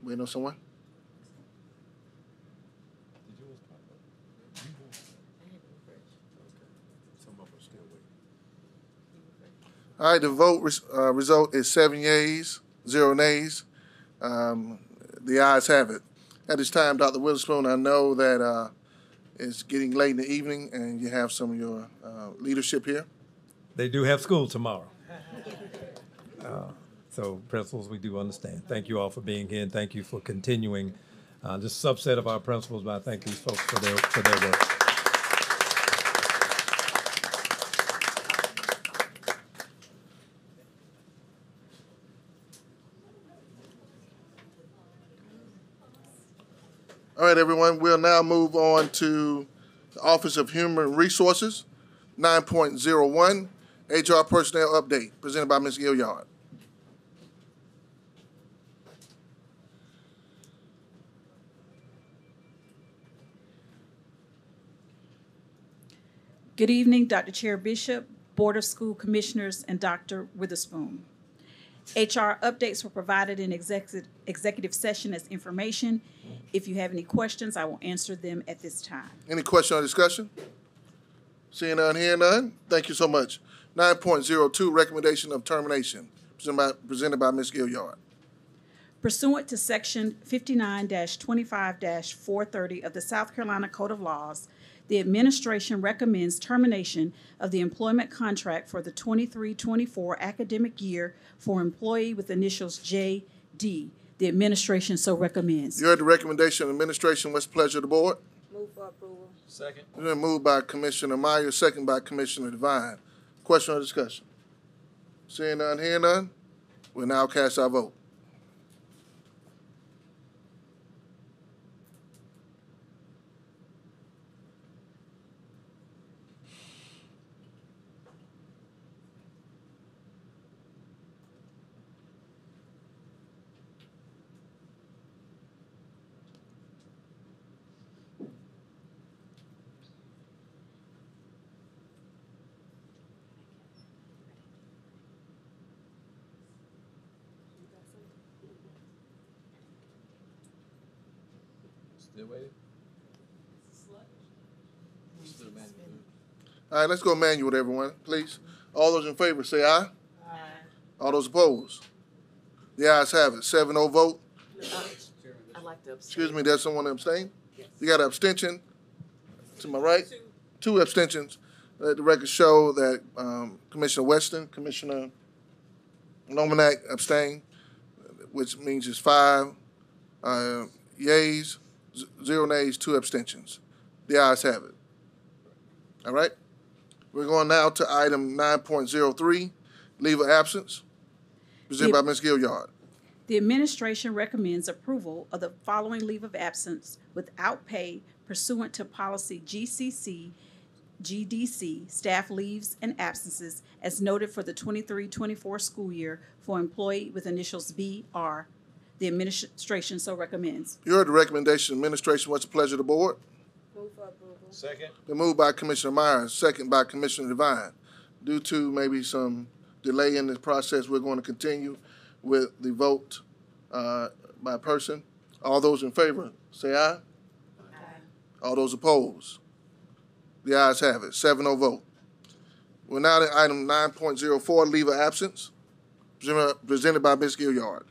Waiting on someone? All right, the vote result is 7 yeas, 0 nays. The ayes have it. At this time, Dr. Witherspoon, I know that it's getting late in the evening and you have some of your leadership here. They do have school tomorrow. So principals, we do understand. Thank you all for being here, and thank you for continuing. Just a subset of our principals, but I thank these folks for their work. All right, everyone, we'll now move on to the Office of Human Resources, 9.01, HR Personnel Update, presented by Ms. Gilliard. Good evening, Dr. Chair Bishop, Board of School Commissioners, and Dr. Witherspoon. HR updates were provided in executive session as information. If you have any questions, I will answer them at this time. Any question or discussion? Seeing none, hearing none, thank you so much. 9.02, recommendation of termination, presented by Ms. Gilliard. Pursuant to Section 59-25-430 of the South Carolina Code of Laws, the administration recommends termination of the employment contract for the 23-24 academic year for employee with initials J.D. The administration so recommends. You heard the recommendation of the administration. What's the pleasure of the board? Move for approval. Second. It's been moved by Commissioner Meyer, second by Commissioner Devine. Question or discussion? Seeing none, hearing none, we'll now cast our vote. Still waiting? All right, let's go manual with everyone, please. All those in favor say aye. Aye. All those opposed? The ayes have it. 7-0 vote. I'd like to abstain. Excuse me, there's someone abstain? Yes. You got an abstention? To my right? Two abstentions. Let the record show that Commissioner Weston, Commissioner Lomanak abstained, which means it's 5 yeas, 0 nays, 2 abstentions. The ayes have it. All right? We're going now to item 9.03, leave of absence, presented by Ms. Gilliard. The administration recommends approval of the following leave of absence without pay pursuant to policy GCC, GDC, staff leaves and absences as noted for the 23-24 school year for employee with initials BR. The administration so recommends. You heard the recommendation. Administration, what's the pleasure of the board? Move for approval. Second. Been moved by Commissioner Myers, second by Commissioner Devine. Due to maybe some delay in this process, we're going to continue with the vote by person. All those in favor, say aye. Aye. All those opposed? The ayes have it. 7-0 vote. We're now to item 9.04, leave of absence, presented by Ms. Gilliard.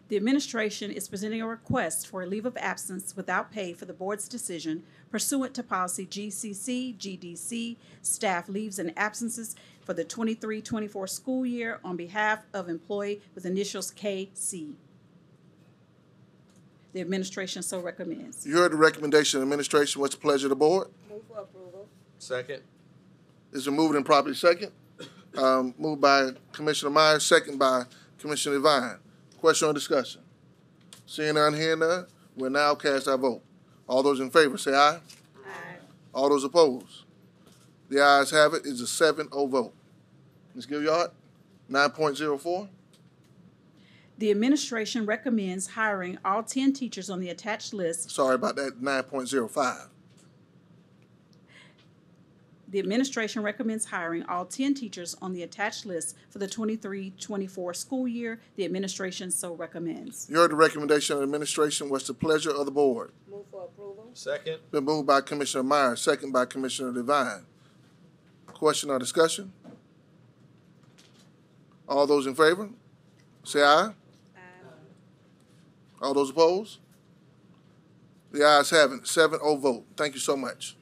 The administration is presenting a request for a leave of absence without pay for the board's decision pursuant to policy GCC, GDC, staff leaves and absences for the 23-24 school year on behalf of employee with initials KC. The administration so recommends. You heard the recommendation of the administration. What's the pleasure of the board? Move for approval. Second. It's been moved and properly second. Moved by Commissioner Myers, second by Commissioner Devine. Question or discussion? Seeing none, hearing none, we'll now cast our vote. All those in favor say aye. Aye. All those opposed? The ayes have it. It's a 7-0 vote. Ms. Gilliard, 9.04. The administration recommends hiring all 10 teachers on the attached list. Sorry about that, 9.05. The administration recommends hiring all 10 teachers on the attached list for the 23-24 school year. The administration so recommends. You heard the recommendation of the administration. What's the pleasure of the board? Move for approval. Second. Been moved by Commissioner Myers, second by Commissioner Devine. Question or discussion? All those in favor, say aye. All those opposed? The ayes have it, 7-0 vote. Thank you so much.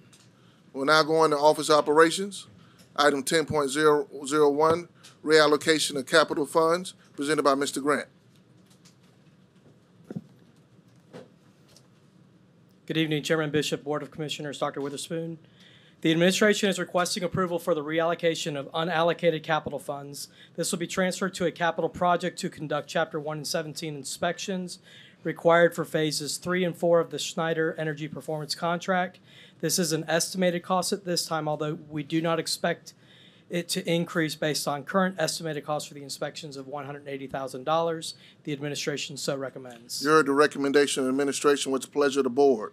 We'll now go into office operations. Item 10.001, reallocation of capital funds, presented by Mr. Grant. Good evening, Chairman Bishop, Board of Commissioners, Dr. Witherspoon. The administration is requesting approval for the reallocation of unallocated capital funds. This will be transferred to a capital project to conduct Chapter 1 and 17 inspections required for phases 3 and 4 of the Schneider Energy Performance Contract. This is an estimated cost at this time, although we do not expect it to increase based on current estimated costs for the inspections of $180,000. The administration so recommends. You heard the recommendation of the administration. What's the pleasure of the board?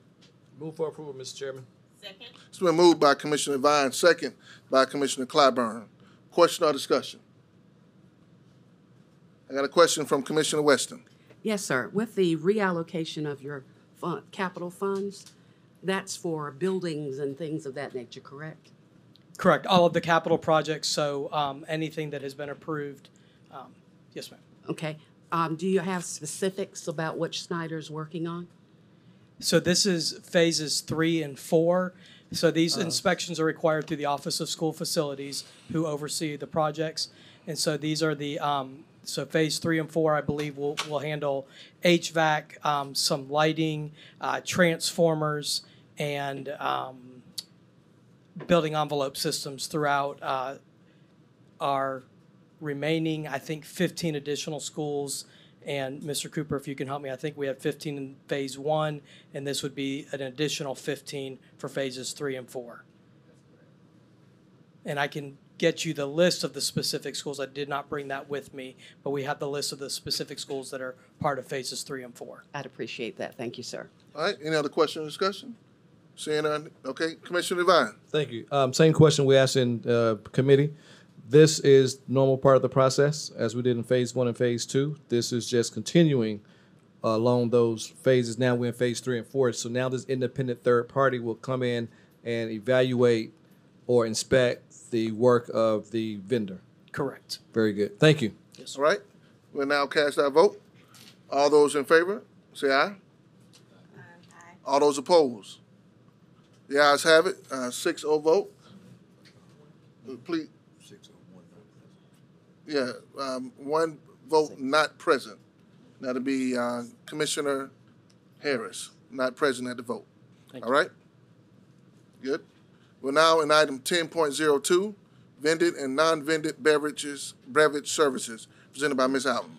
Move for approval, Mr. Chairman. Second. It's been moved by Commissioner Devine, second by Commissioner Clyburn. Question or discussion? I got a question from Commissioner Weston. Yes, sir. With the reallocation of your capital funds, that's for buildings and things of that nature, correct? Correct. All of the capital projects, so anything that has been approved. Yes, ma'am. Okay. Do you have specifics about what Schneider's working on? So this is phases 3 and 4. So these inspections are required through the Office of School Facilities, who oversee the projects. And so these are the, so phase 3 and 4, I believe, will handle HVAC, some lighting, transformers, and building envelope systems throughout our remaining, I think, 15 additional schools. And Mr. Cooper, if you can help me, I think we have 15 in phase 1, and this would be an additional 15 for phases 3 and 4. And I can get you the list of the specific schools. I did not bring that with me, but we have the list of the specific schools that are part of phases 3 and 4. I'd appreciate that. Thank you, sir. All right, any other question or discussion? Seeing none, okay, Commissioner Devine. Thank you. Same question we asked in committee. This is normal part of the process, as we did in phase 1 and phase 2. This is just continuing along those phases. Now we're in phase 3 and 4. So now this independent third party will come in and evaluate or inspect the work of the vendor. Correct. Very good. Thank you. All right, we'll now cast our vote. All those in favor, say aye. Aye. All those opposed? The ayes have it, 6-0 vote. Please. Yeah, one vote not present. That'll be Commissioner Harris, not present at the vote. All right? Good. We're now in item 10.02, vended and non-vended beverage services, presented by Ms. Allen.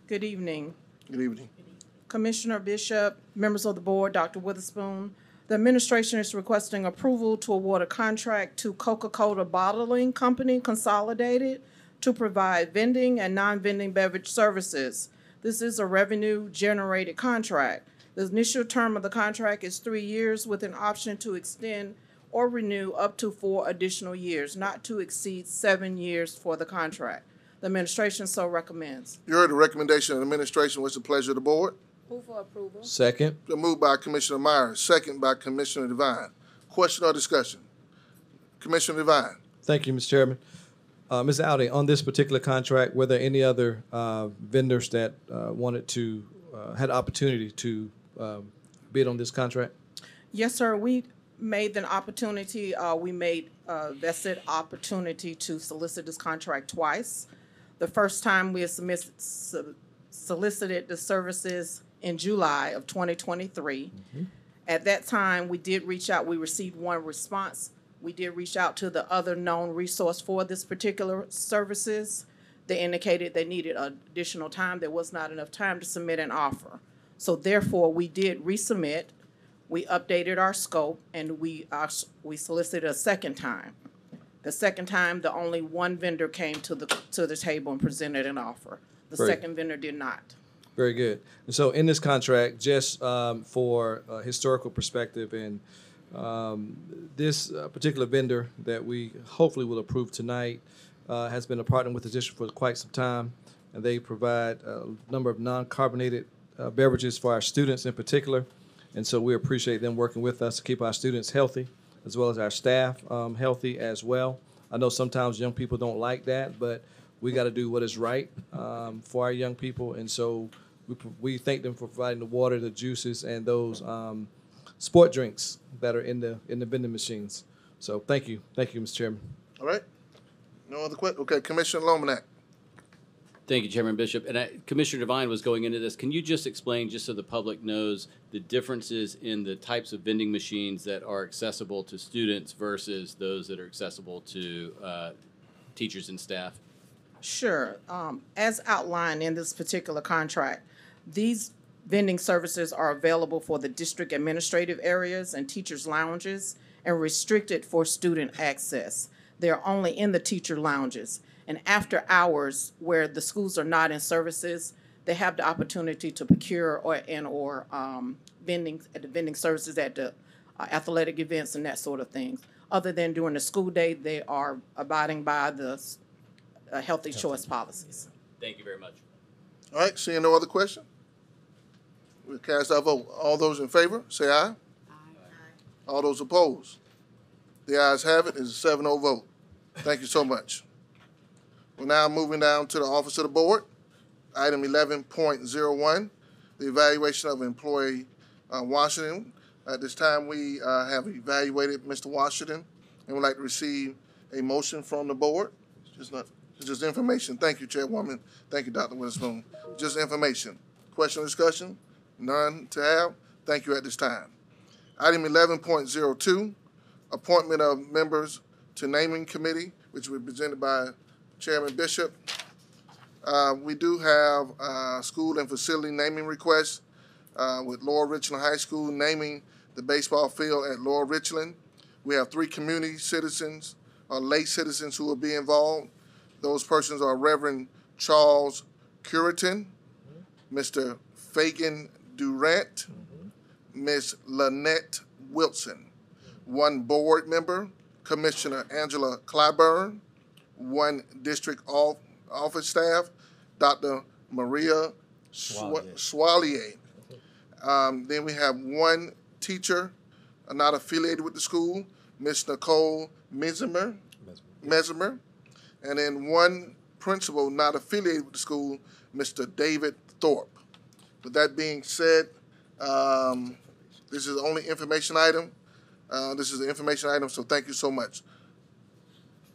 Good evening. Good evening. Commissioner Bishop, members of the board, Dr. Witherspoon. The administration is requesting approval to award a contract to Coca-Cola Bottling Company Consolidated to provide vending and non-vending beverage services. This is a revenue-generated contract. The initial term of the contract is 3 years with an option to extend or renew up to 4 additional years, not to exceed 7 years for the contract. The administration so recommends. You heard the recommendation of the administration. What's the pleasure of the board? Move for approval. Second. Been moved by Commissioner Myers, second by Commissioner Devine. Question or discussion? Commissioner Devine. Thank you, Mr. Chairman. Ms. Audi, on this particular contract, were there any other vendors that wanted to, had opportunity to bid on this contract? Yes, sir. We made an opportunity, we made a vested opportunity to solicit this contract twice. The first time we had solicited the services in July of 2023. Mm-hmm. At that time, we did reach out. We received one response. We did reach out to the other known resource for this particular services. They indicated they needed additional time. There was not enough time to submit an offer. So therefore, we did resubmit. We updated our scope, and we solicited a second time. The second time, the only one vendor came to the table and presented an offer. The Right. second vendor did not. Very good. And so in this contract, just for a historical perspective, and this particular vendor that we hopefully will approve tonight has been a partner with the district for quite some time, and they provide a number of non-carbonated beverages for our students in particular. And so we appreciate them working with us to keep our students healthy, as well as our staff healthy as well. I know sometimes young people don't like that, but we got to do what is right for our young people. And so we thank them for providing the water, the juices, and those sport drinks that are in the vending machines. So thank you, Mr. Chairman. All right. No other questions? Okay, Commissioner Lomanak. Thank you, Chairman Bishop. And Commissioner Devine was going into this. Can you just explain, just so the public knows, the differences in the types of vending machines that are accessible to students versus those that are accessible to teachers and staff? Sure. As outlined in this particular contract, these vending services are available for the district administrative areas and teachers' lounges and restricted for student access. They're only in the teacher lounges. And after hours, where the schools are not in services, they have the opportunity to procure or vending services at the athletic events and that sort of thing. Other than during the school day, they are abiding by the healthy choice policies. Thank you very much. All right, seeing no other question? We'll cast our vote. All those in favor, say aye. Aye. All those opposed? The ayes have it. It's a 7-0 vote. Thank you so much. We're now moving down to the office of the board. Item 11.01, the evaluation of employee Washington. At this time, we have evaluated Mr. Washington and would like to receive a motion from the board. It's just information. Thank you, Chairwoman. Thank you, Dr. Witherspoon. Just information. Question or discussion? None to have. Thank you at this time. Item 11.02, appointment of members to naming committee, which will be presented by Chairman Bishop. We do have school and facility naming requests with Lower Richland High School naming the baseball field at Lower Richland. We have 3 community citizens or lay citizens who will be involved. Those persons are Reverend Charles Curitin, Mr. Fagan Durant, Ms. Lynette Wilson. 1 board member, Commissioner Angela Clyburn. 1 district office staff, Dr. Maria Swalier. Then we have 1 teacher not affiliated with the school, Ms. Nicole Mesmer. And then 1 principal not affiliated with the school, Mr. David Thorpe. With that being said, this is the only information item. This is an information item, so thank you so much.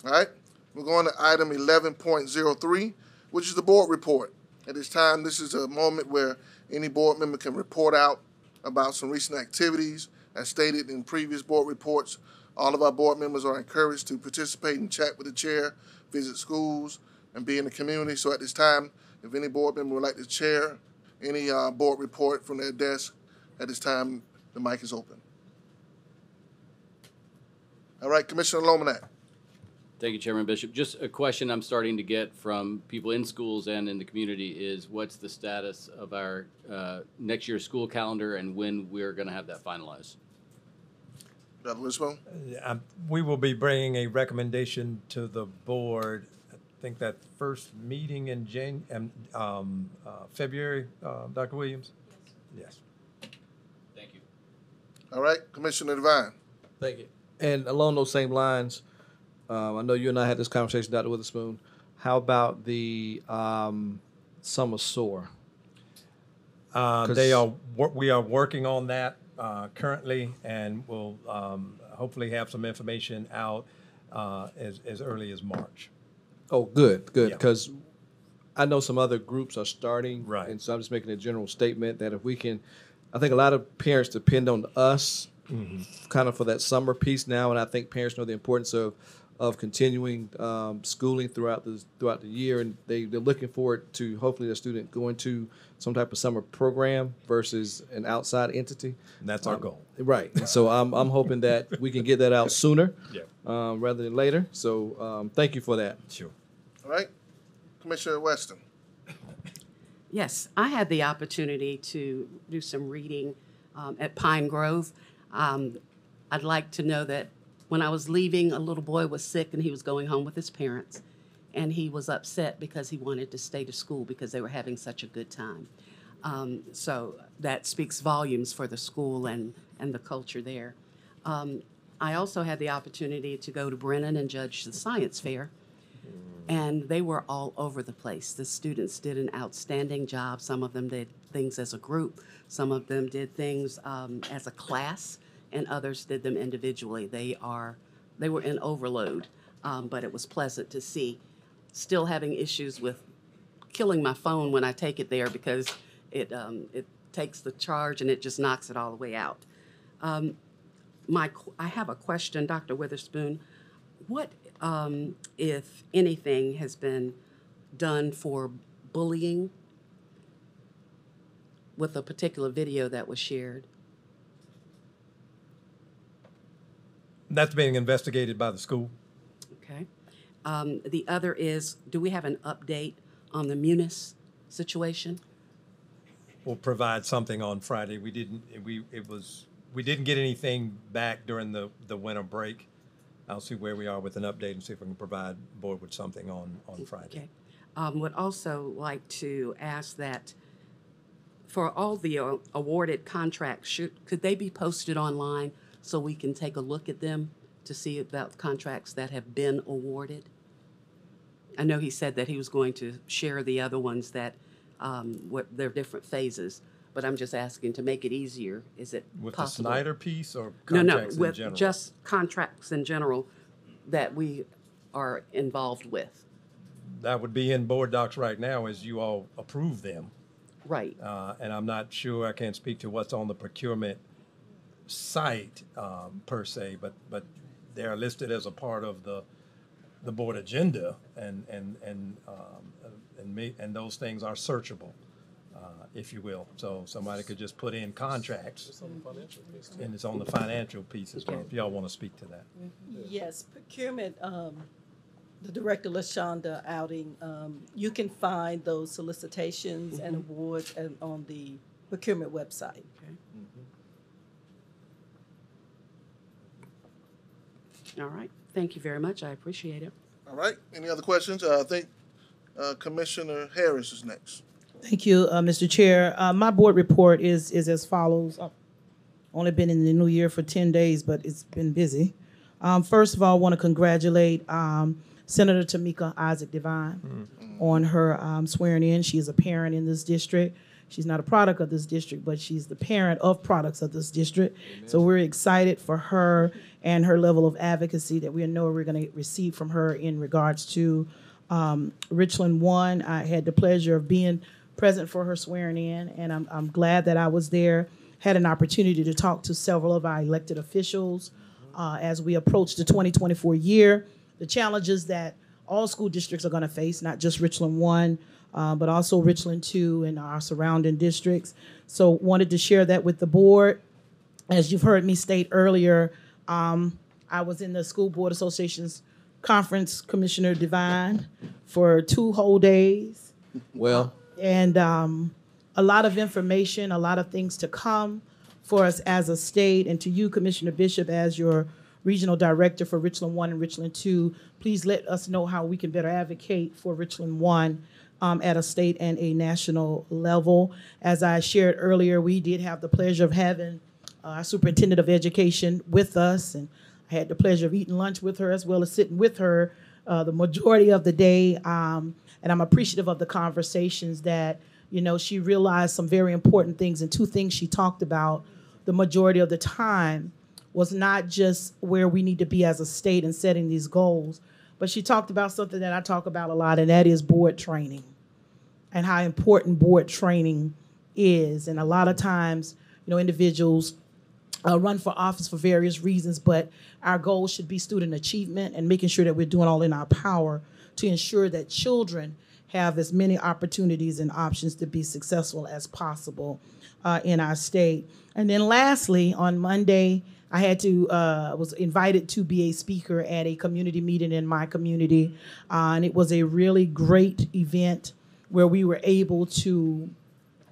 All right, we're going to item 11.03, which is the board report. At this time, this is a moment where any board member can report out about some recent activities. As stated in previous board reports, all of our board members are encouraged to participate and chat with the chair, visit schools, and be in the community. So at this time, if any board member would like to chair any board report from their desk, at this time, the mic is open. All right, Commissioner Lomanak. Thank you, Chairman Bishop. Just a question I'm starting to get from people in schools and in the community is what's the status of our next year's school calendar and when we're going to have that finalized? Dr. Witherspoon? We will be bringing a recommendation to the board. I think that first meeting in February, Dr. Williams? Yes. Thank you. All right, Commissioner Devine. Thank you. And along those same lines, I know you and I had this conversation, Dr. Witherspoon. How about the summer SOAR? We are working on that currently, and we'll hopefully have some information out as early as March. Oh, good, Yeah. because I know some other groups are starting. Right. And so I'm just making a general statement that if we can, I think a lot of parents depend on us kind of for that summer piece now, and I think parents know the importance of of continuing schooling throughout the year, and they're looking forward to hopefully the student going to some type of summer program versus an outside entity. And that's our goal. Right. And so I'm hoping that we can get that out sooner Yeah. rather than later. So thank you for that. Sure. All right, Commissioner Weston. Yes, I had the opportunity to do some reading at Pine Grove. I'd like to know that when I was leaving, a little boy was sick and he was going home with his parents. And he was upset because he wanted to stay to school because they were having such a good time. So that speaks volumes for the school and the culture there. I also had the opportunity to go to Brennan and judge the science fair. And they were all over the place. The students did an outstanding job. Some of them did things as a group. Some of them did things as a class, and others did them individually. They were in overload, but it was pleasant to see. Still having issues with killing my phone when I take it there because it takes the charge and it just knocks it all the way out. I have a question, Dr. Witherspoon. What, if anything, has been done for bullying with a particular video that was shared? That's being investigated by the school. Okay. The other is, do we have an update on the Munis situation? We'll provide something on Friday. We didn't get anything back during the winter break. I'll see where we are with an update and see if we can provide board with something on Friday. Okay. Would also like to ask that for all the awarded contracts, could they be posted online so we can take a look at them to see about contracts that have been awarded? I know he said that he was going to share the other ones that their different phases, but I'm just asking to make it easier. Is it with possible? the Snyder piece or contracts with in general? just contracts in general that we are involved with. That would be in board docs right now as you all approve them. Right. And I'm not sure, I can't speak to what's on the procurement site per se, but they're listed as a part of the board agenda, and those things are searchable, if you will. So somebody could just put in contracts, and it's on the financial piece as well. If y'all want to speak to that. Yes, procurement. The director LaShonda Outing. You can find those solicitations and awards on the procurement website. Okay. All right. Thank you very much. I appreciate it. All right. Any other questions? I think Commissioner Harris is next. Thank you, Mr. Chair. My board report is as follows. I've only been in the new year for 10 days, but it's been busy. First of all, I want to congratulate Senator Tamika Isaac Devine on her swearing in. She is a parent in this district. She's not a product of this district, but she's the parent of products of this district. Amen. So we're excited for her and her level of advocacy that we know we're going to receive from her in regards to Richland 1. I had the pleasure of being present for her swearing in, and I'm glad that I was there, had an opportunity to talk to several of our elected officials as we approach the 2024 year, the challenges that all school districts are going to face, not just Richland 1, but also Richland 2 and our surrounding districts. So wanted to share that with the board. As you've heard me state earlier, I was in the School Board Association's conference, Commissioner Devine, for 2 whole days. Well. And a lot of information, a lot of things to come for us as a state, and to you, Commissioner Bishop, as your regional director for Richland 1 and Richland 2, please let us know how we can better advocate for Richland 1 at a state and a national level. As I shared earlier, we did have the pleasure of having our superintendent of education with us, and I had the pleasure of eating lunch with her as well as sitting with her the majority of the day. And I'm appreciative of the conversations that, she realized some very important things, and 2 things she talked about the majority of the time was not just where we need to be as a state in setting these goals, but she talked about something that I talk about a lot, and that is board training and how important board training is. And a lot of times, individuals run for office for various reasons, but our goal should be student achievement and making sure that we're doing all in our power to ensure that children have as many opportunities and options to be successful as possible in our state. And then lastly, on Monday, I had to was invited to be a speaker at a community meeting in my community, and it was a really great event where we were able to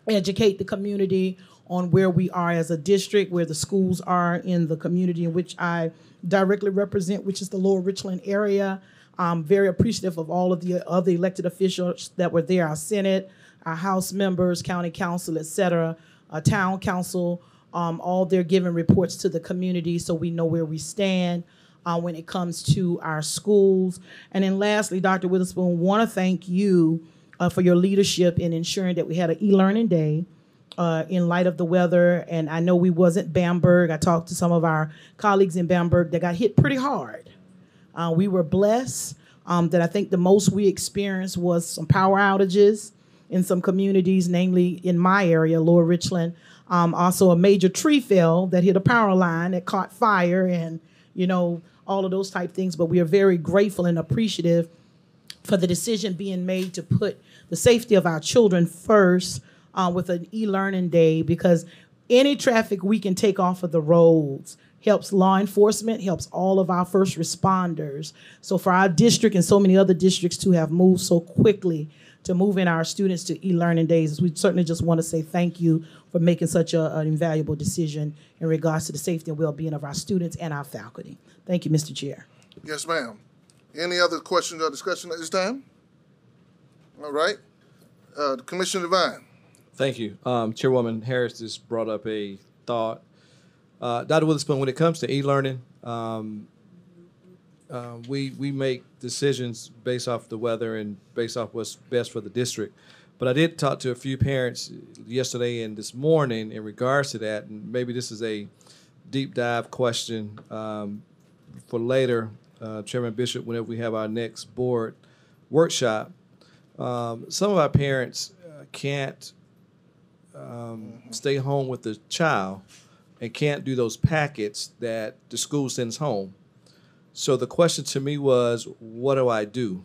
educate the community on where we are as a district, where the schools are in the community in which I directly represent, which is the Lower Richland area. I'm very appreciative of all of the other elected officials that were there, our Senate, our House members, county council, et cetera, town council, all they're giving reports to the community so we know where we stand when it comes to our schools. And then lastly, Dr. Witherspoon, want to thank you for your leadership in ensuring that we had an e-learning day in light of the weather. And I know we wasn't Bamberg. I talked to some of our colleagues in Bamberg that got hit pretty hard. We were blessed that I think the most we experienced was some power outages in some communities, namely in my area, Lower Richland. Also a major tree fell that hit a power line that caught fire and, you know, all of those type things. But we are very grateful and appreciative for the decision being made to put the safety of our children first with an e-learning day, because any traffic we can take off of the roads helps law enforcement, helps all of our first responders. So for our district and so many other districts to have moved so quickly to moving our students to e-learning days, we certainly just want to say thank you for making such an invaluable decision in regards to the safety and well-being of our students and our faculty. Thank you, Mr. Chair. Yes, ma'am. Any other questions or discussion at this time? All right. Commissioner Devine. Thank you. Chairwoman Harris just brought up a thought. Dr. Witherspoon, when it comes to e-learning, we make decisions based off the weather and based off what's best for the district. But I did talk to a few parents yesterday and this morning in regards to that, and maybe this is a deep dive question for later, Chairman Bishop, whenever we have our next board workshop. Some of our parents can't stay home with the child and can't do those packets that the school sends home. So the question to me was, what do I do?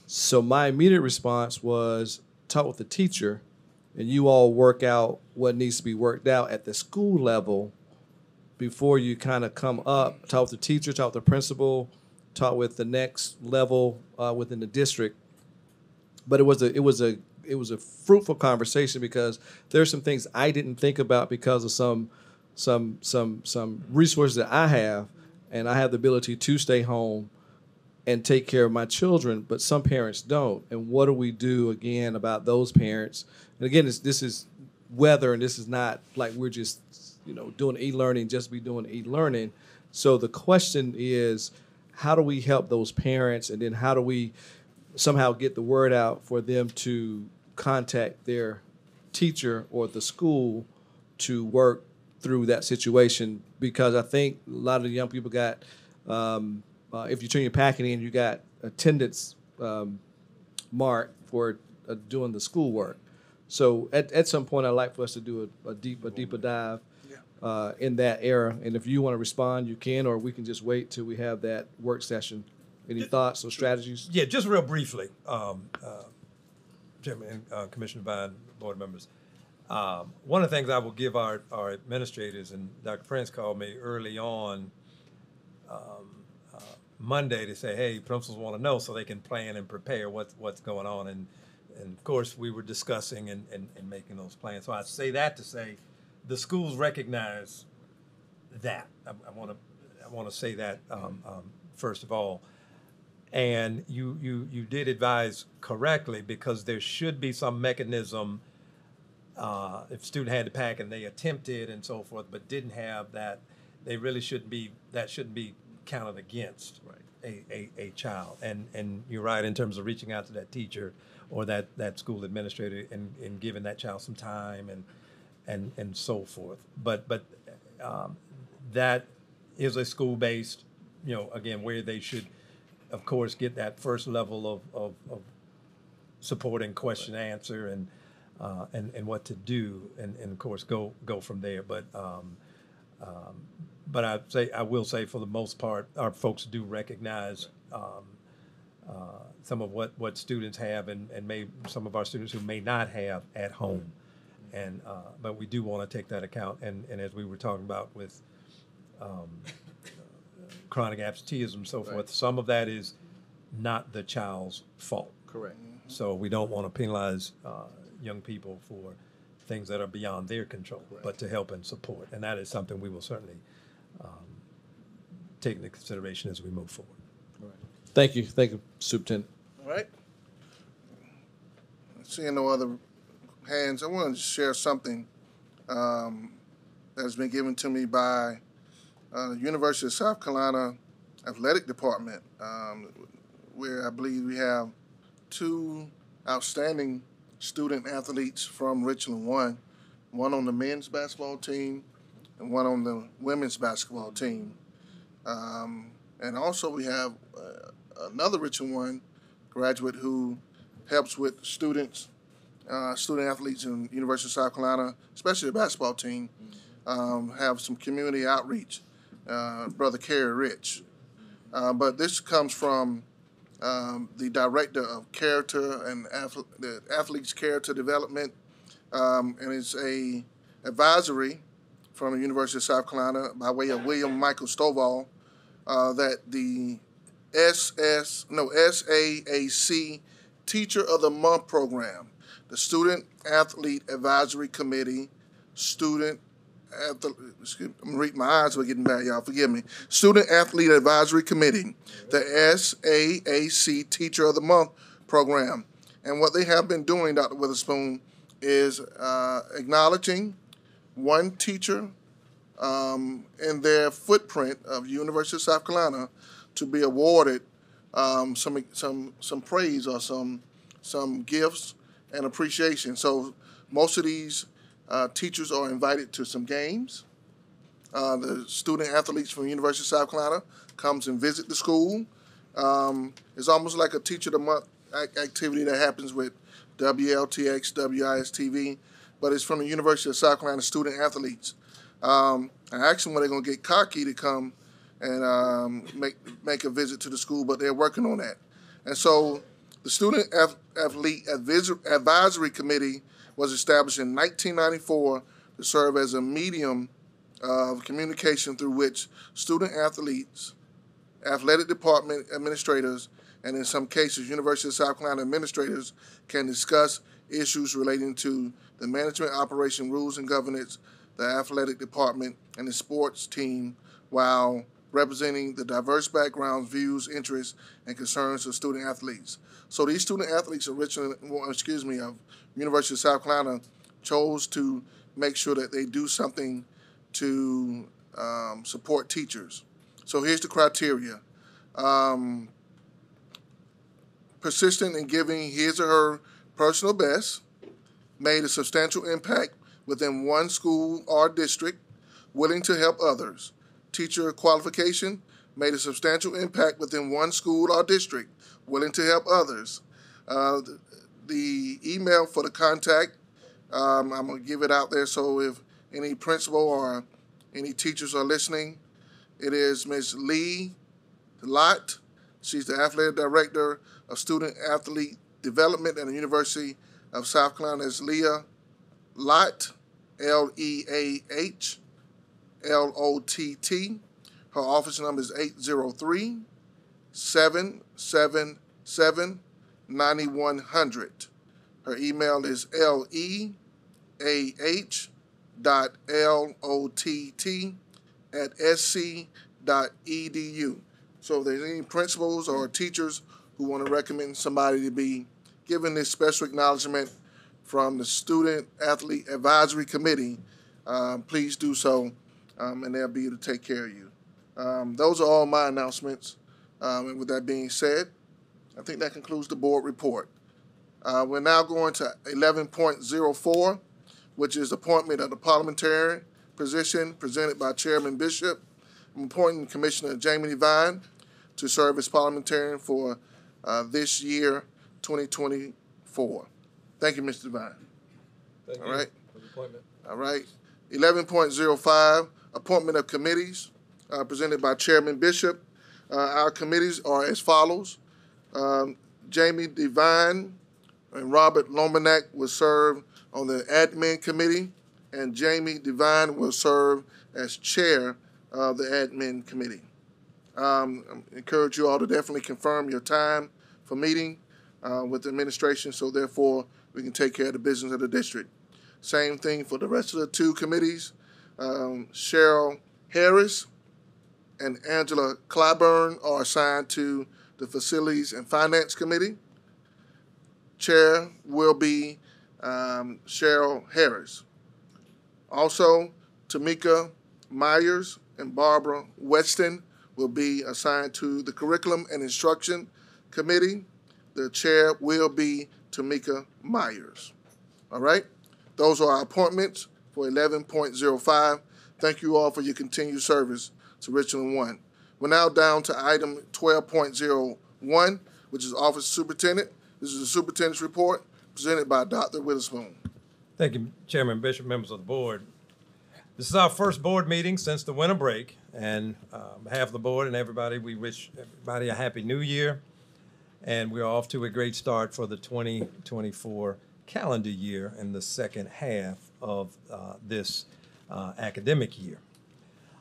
So my immediate response was talk with the teacher, and you all work out what needs to be worked out at the school level before you kind of come up. Talk with the teacher, talk with the principal, talk with the next level within the district. But it was a fruitful conversation because there's some things I didn't think about because of some resources that I have, and I have the ability to stay home and take care of my children, but some parents don't. And what do we do, again, about those parents? And again, this is weather, and this is not like we're just, doing e-learning, just be doing e-learning. So the question is, how do we help those parents, and then how do we somehow get the word out for them to contact their teacher or the school to work through that situation? Because I think a lot of the young people got, if you turn your packet in, you got attendance mark for doing the schoolwork. So at some point, I'd like for us to do a deeper dive in that era. And if you want to respond, you can, or we can just wait till we have that work session. Any thoughts or strategies? Yeah, just real briefly, Chairman and Commissioner Vine, board members. One of the things I will give our administrators, and Dr. Prince called me early on Monday to say, hey, principals want to know so they can plan and prepare what's going on. And of course, we were discussing and making those plans. So I say that to say the schools recognize that. I want to say that first of all. And you did advise correctly, because there should be some mechanism if a student had to pack and they attempted and so forth, but didn't have that, they really shouldn't be counted against a child. And you're right in terms of reaching out to that teacher or that school administrator and giving that child some time and so forth. But that is a school-based, again, where they should, of course, get that first level of supporting question answer and what to do, and of course go from there. But But I will say for the most part, our folks do recognize some of what students have and some of our students who may not have at home. And but we do want to take that account. And as we were talking about with chronic absenteeism and so forth, some of that is not the child's fault. Correct. So we don't want to penalize young people for things that are beyond their control, but to help and support. And that is something we will certainly take into consideration as we move forward. Thank you, Superintendent. All right. Seeing no other hands, I wanted to share something that has been given to me by the University of South Carolina Athletic Department, where I believe we have 2 outstanding student athletes from Richland, one on the men's basketball team and one on the women's basketball team. And also we have another Richland one graduate who helps with student athletes in the University of South Carolina, especially the basketball team, have some community outreach, Brother Kerry Rich. But this comes from the Director of Character and the Athletes' Character Development, and it's a advisory from the University of South Carolina by way of William Michael Stovall, that the SAAC Teacher of the Month program, the Student Athlete Advisory Committee, I'm reading my eyes are getting bad, y'all, forgive me. Student Athlete Advisory Committee, the SAAC Teacher of the Month program. And what they have been doing, Dr. Witherspoon, is acknowledging one teacher in their footprint of University of South Carolina to be awarded some praise or some gifts and appreciation. So most of these teachers are invited to some games. The student athletes from the University of South Carolina comes and visit the school. It's almost like a Teacher of the Month activity that happens with WLTX, WISTV, but it's from the University of South Carolina student athletes. I asked them when they're going to get cocky to come and make a visit to the school, but they're working on that. And so the Student Athlete Advisory Committee was established in 1994 to serve as a medium of communication through which student athletes, athletic department administrators, and in some cases, University of South Carolina administrators can discuss issues relating to the management, operation, rules, and governance, the athletic department, and the sports team, while representing the diverse backgrounds, views, interests, and concerns of student athletes. So these student athletes of of University of South Carolina chose to make sure that they do something to support teachers. So here's the criteria. Persistent in giving his or her personal best, made a substantial impact within one school or district, willing to help others. Teacher qualification, made a substantial impact within one school or district, willing to help others. The email for the contact, I'm going to give it out there, so if any principal or any teachers are listening, it is Ms. Lee Lott. She's the athletic director of student athlete development at the University of South Carolina. It's Leah Lott, LEAH LOTT. Her office number is 803-777-9100. Her email is leah.lott@sc.edu. So if there's any principals or teachers who want to recommend somebody to be given this special acknowledgement from the Student Athlete Advisory Committee, please do so, and they'll be able to take care of you. Those are all my announcements. And with that being said, I think that concludes the board report. We're now going to 11.04, which is appointment of the parliamentary position presented by Chairman Bishop. I'm appointing Commissioner Jamie Devine to serve as parliamentarian for this year, 2024. Thank you, Mr. Devine. Thank All you right. for the appointment. All right. 11.05, appointment of committees, presented by Chairman Bishop. Our committees are as follows. Jamie Devine and Robert Lomanak will serve on the admin committee, and Jamie Devine will serve as chair of the admin committee. I encourage you all to definitely confirm your time for meeting with the administration, so therefore we can take care of the business of the district. Same thing for the rest of the two committees. Cheryl Harris and Angela Clyburn are assigned to the Facilities and Finance Committee. Chair will be Cheryl Harris. Also, Tamika Myers and Barbara Weston will be assigned to the Curriculum and Instruction Committee. The chair will be Tamika Myers. All right? Those are our appointments for 11.05. Thank you all for your continued service to Richland 1. We're now down to item 12.01, which is Office Superintendent. This is the Superintendent's Report presented by Dr. Witherspoon. Thank you, Chairman Bishop, members of the board. This is our first board meeting since the winter break, and on behalf of the board and everybody, we wish everybody a happy new year, and we're off to a great start for the 2024 calendar year in the second half of this academic year.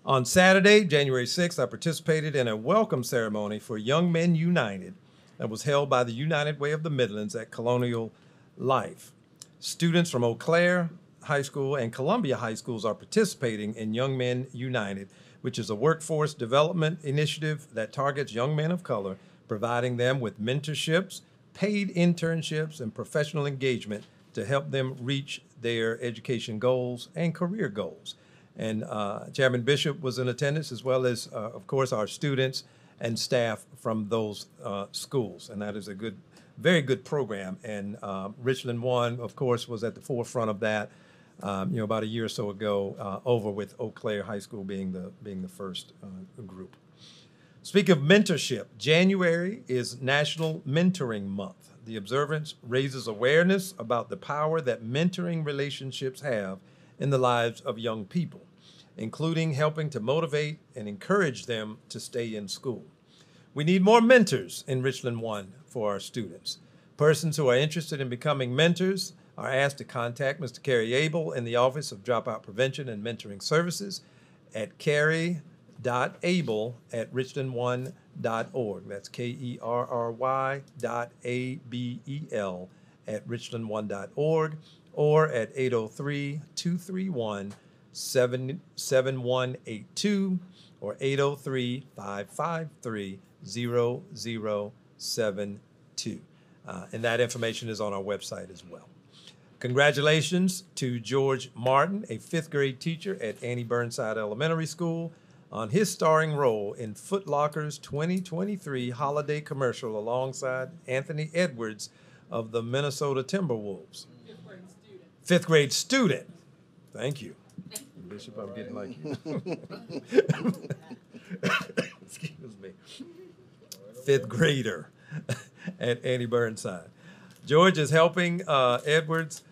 On Saturday, January 6th, I participated in a welcome ceremony for Young Men United that was held by the United Way of the Midlands at Colonial Life. Students from Eau Claire High School and Columbia High Schools are participating in Young Men United, which is a workforce development initiative that targets young men of color, providing them with mentorships, paid internships, and professional engagement to help them reach their education goals and career goals. And Chairman Bishop was in attendance, as well as, of course, our students and staff from those schools. And that is a good, very good program. And Richland 1, of course, was at the forefront of that, about a year or so ago, over with Eau Claire High School being the first group. Speaking of mentorship, January is National Mentoring Month. The observance raises awareness about the power that mentoring relationships have in the lives of young people, including helping to motivate and encourage them to stay in school. We need more mentors in Richland 1 for our students. Persons who are interested in becoming mentors are asked to contact Mr. Kerry Abel in the Office of Dropout Prevention and Mentoring Services at kerry.abel@richland1.org. That's KERRY.ABEL@richland1.org, or at 803-231-7182 or 803-553-0072. And that information is on our website as well. Congratulations to George Martin, a fifth grade teacher at Annie Burnside Elementary School, on his starring role in Foot Locker's 2023 holiday commercial alongside Anthony Edwards of the Minnesota Timberwolves. Fifth grade student. Thank you. Bishop, I'm getting like you. Excuse me. Fifth grader at Annie Burnside. George is helping Edwards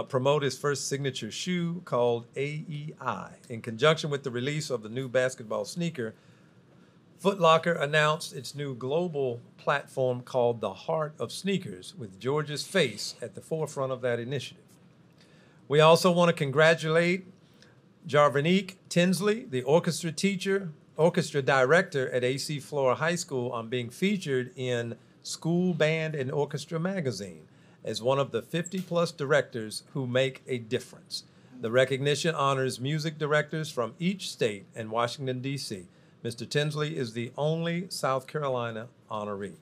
promote his first signature shoe called AEI. In conjunction with the release of the new basketball sneaker, Foot Locker announced its new global platform called The Heart of Sneakers, with George's face at the forefront of that initiative. We also want to congratulate Jarvanique Tinsley, the orchestra director at AC Flora High School, on being featured in School Band and Orchestra magazine as one of the 50-plus directors who make a difference. The recognition honors music directors from each state and Washington, D.C. Mr. Tinsley is the only South Carolina honoree.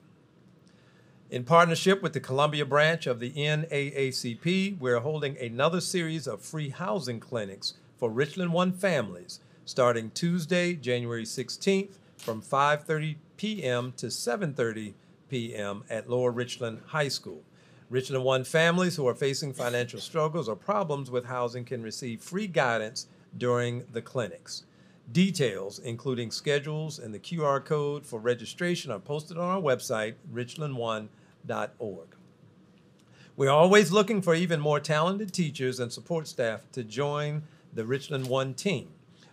In partnership with the Columbia branch of the NAACP, we're holding another series of free housing clinics for Richland 1 families starting Tuesday, January 16th from 5:30 p.m. to 7:30 p.m. at Lower Richland High School. Richland 1 families who are facing financial struggles or problems with housing can receive free guidance during the clinics. Details, including schedules and the QR code for registration, are posted on our website, richland1.org. We're always looking for even more talented teachers and support staff to join the Richland One team.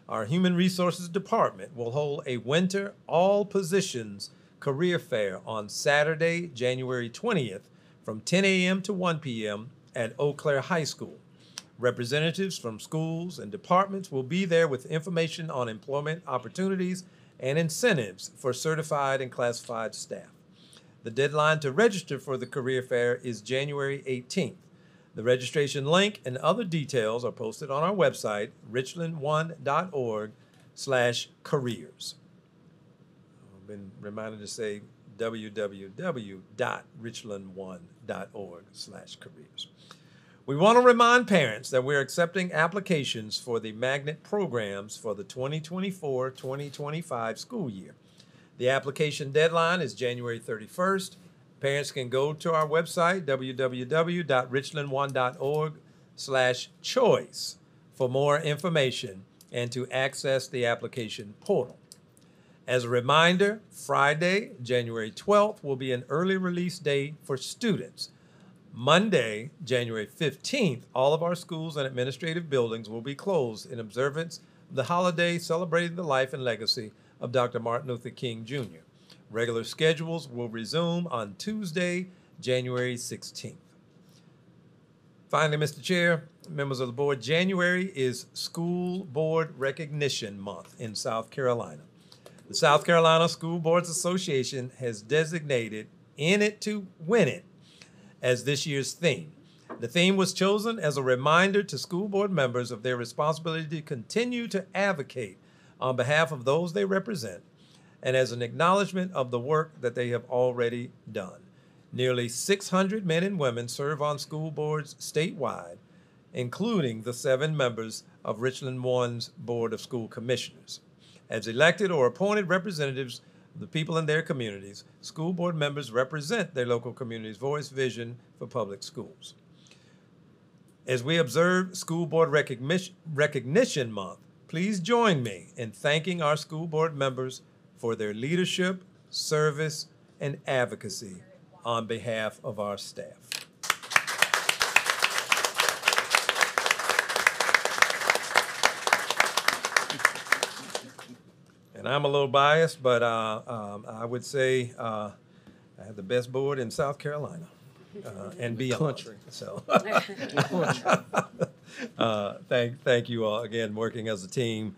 Our Human Resources Department will hold a winter all positions career fair on Saturday, January 20th from 10 a.m. to 1 p.m. at Eau Claire High School. Representatives from schools and departments will be there with information on employment opportunities and incentives for certified and classified staff. The deadline to register for the career fair is January 18th. The registration link and other details are posted on our website, richland1.org/careers. I've been reminded to say www.richland1.org/careers. We want to remind parents that we're accepting applications for the magnet programs for the 2024-2025 school year. The application deadline is January 31st. Parents can go to our website, www.richland1.org/choice, for more information and to access the application portal. As a reminder, Friday, January 12th, will be an early release day for students. Monday, January 15th, all of our schools and administrative buildings will be closed in observance of the holiday celebrating the life and legacy of Dr. Martin Luther King Jr. Regular schedules will resume on Tuesday, January 16th. Finally, Mr. Chair, members of the board, January is School Board Recognition Month in South Carolina. The South Carolina School Boards Association has designated "In It to Win It" as this year's theme. The theme was chosen as a reminder to school board members of their responsibility to continue to advocate on behalf of those they represent, and as an acknowledgement of the work that they have already done. Nearly 600 men and women serve on school boards statewide, including the 7 members of Richland One's Board of School Commissioners. As elected or appointed representatives of the people in their communities, school board members represent their local community's voice, vision for public schools. As we observe School Board Recognition Month, please join me in thanking our school board members for their leadership, service, and advocacy on behalf of our staff. And I'm a little biased, but I would say I have the best board in South Carolina and beyond. Country. So, thank you all again, working as a team,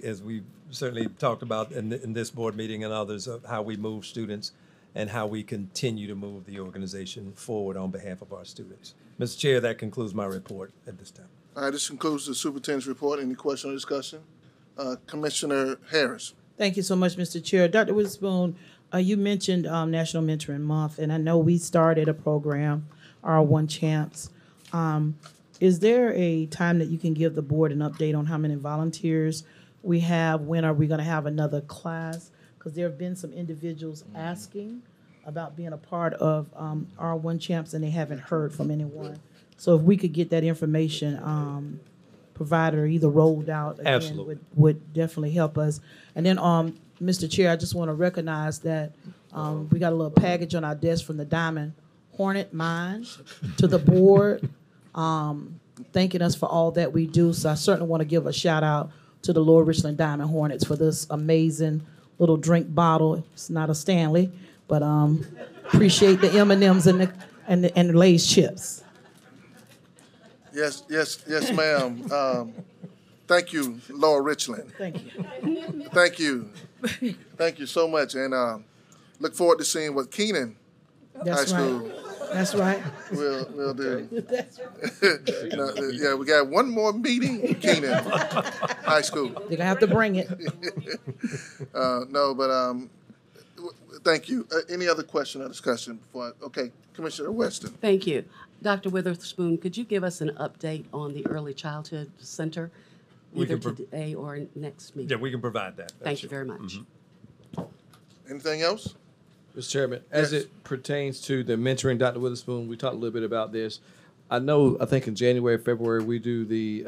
as we certainly talked about in this board meeting and others, of how we move students and how we continue to move the organization forward on behalf of our students. Mr. Chair, that concludes my report at this time. All right, this concludes the superintendent's report. Any question or discussion? Commissioner Harris. Thank you so much, Mr. Chair. Dr. Witherspoon, you mentioned National Mentoring Month, and I know we started a program, our One Champs. Is there a time that you can give the board an update on how many volunteers we have? When are we going to have another class? Because there have been some individuals asking about being a part of our One Champs, and they haven't heard from anyone. So if we could get that information provided or either rolled out again, would definitely help us. And then, Mr. Chair, I just want to recognize that we got a little package on our desk from the Diamond Hornet Mine to the board, thanking us for all that we do. So I certainly want to give a shout out to the Lower Richland Diamond Hornets for this amazing little drink bottle. It's not a Stanley, but appreciate the M&Ms and the Lay's chips. Yes, ma'am. Thank you, Lower Richland. Thank you. Thank you. Thank you so much. And look forward to seeing what Keenan High School. That's right. We'll do. That's right. Yeah, we got one more meeting, Keenan High School. You're going to have to bring it. No, but thank you. Any other question or discussion before? Okay, Commissioner Weston. Thank you. Dr. Witherspoon, could you give us an update on the Early Childhood Center, either today or next meeting? Yeah, we can provide that. Thank you very much. Mm-hmm. Anything else? Mr. Chairman, as it pertains to the mentoring, Dr. Witherspoon, we talked a little bit about this. I think in January, February, we do we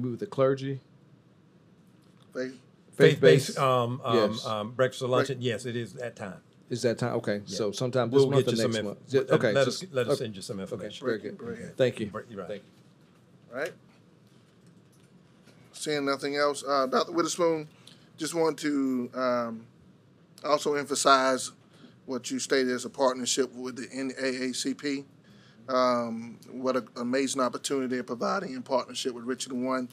meet with the clergy. Faith-based yes. Breakfast or luncheon. Yes, it is that time. Is that time? Okay, Yeah. So sometime this We'll month get or you next some month. Okay, let us send you some information. Okay, very good. Thank you. You're right. All right. Seeing nothing else, Dr. Witherspoon, just want to also emphasize what you stated as a partnership with the NAACP. What an amazing opportunity they're providing in partnership with Richland One,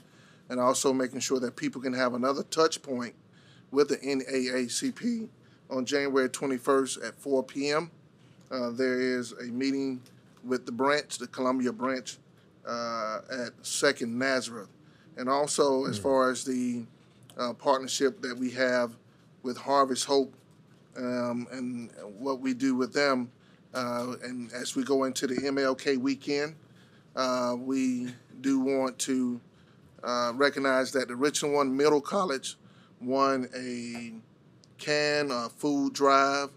and also making sure that people can have another touch point with the NAACP on January 21st at 4 p.m. There is a meeting with the branch, the Columbia branch, at 2nd Nazareth. And also, as far as the partnership that we have with Harvest Hope and what we do with them, and as we go into the MLK weekend, we do want to recognize that the Richland One Middle College won a food drive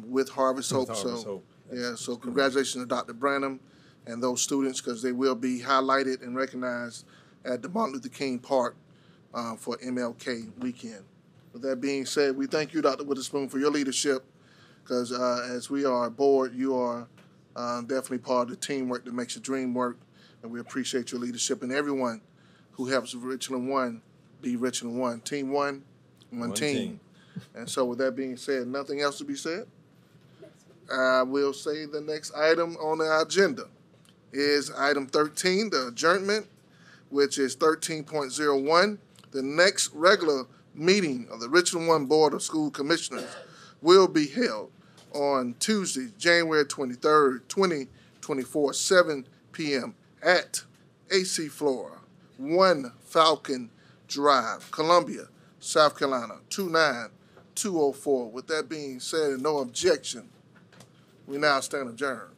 with Harvest Hope. So congratulations to Dr. Branham and those students, because they will be highlighted and recognized at the Martin Luther King Park for MLK weekend. With that being said, we thank you, Dr. Witherspoon, for your leadership, because as we are a board, you are definitely part of the teamwork that makes the dream work, and we appreciate your leadership and everyone who helps Richland One be Richland One. Team one team. And so with that being said, nothing else to be said? I will say the next item on the agenda is item 13, the adjournment, which is 13.01. The next regular meeting of the Richland One Board of School Commissioners will be held on Tuesday, January 23rd, 2024, 7 p.m. at AC Flora, 1 Falcon Drive, Columbia, South Carolina, 29204. With that being said, and no objection, we now stand adjourned.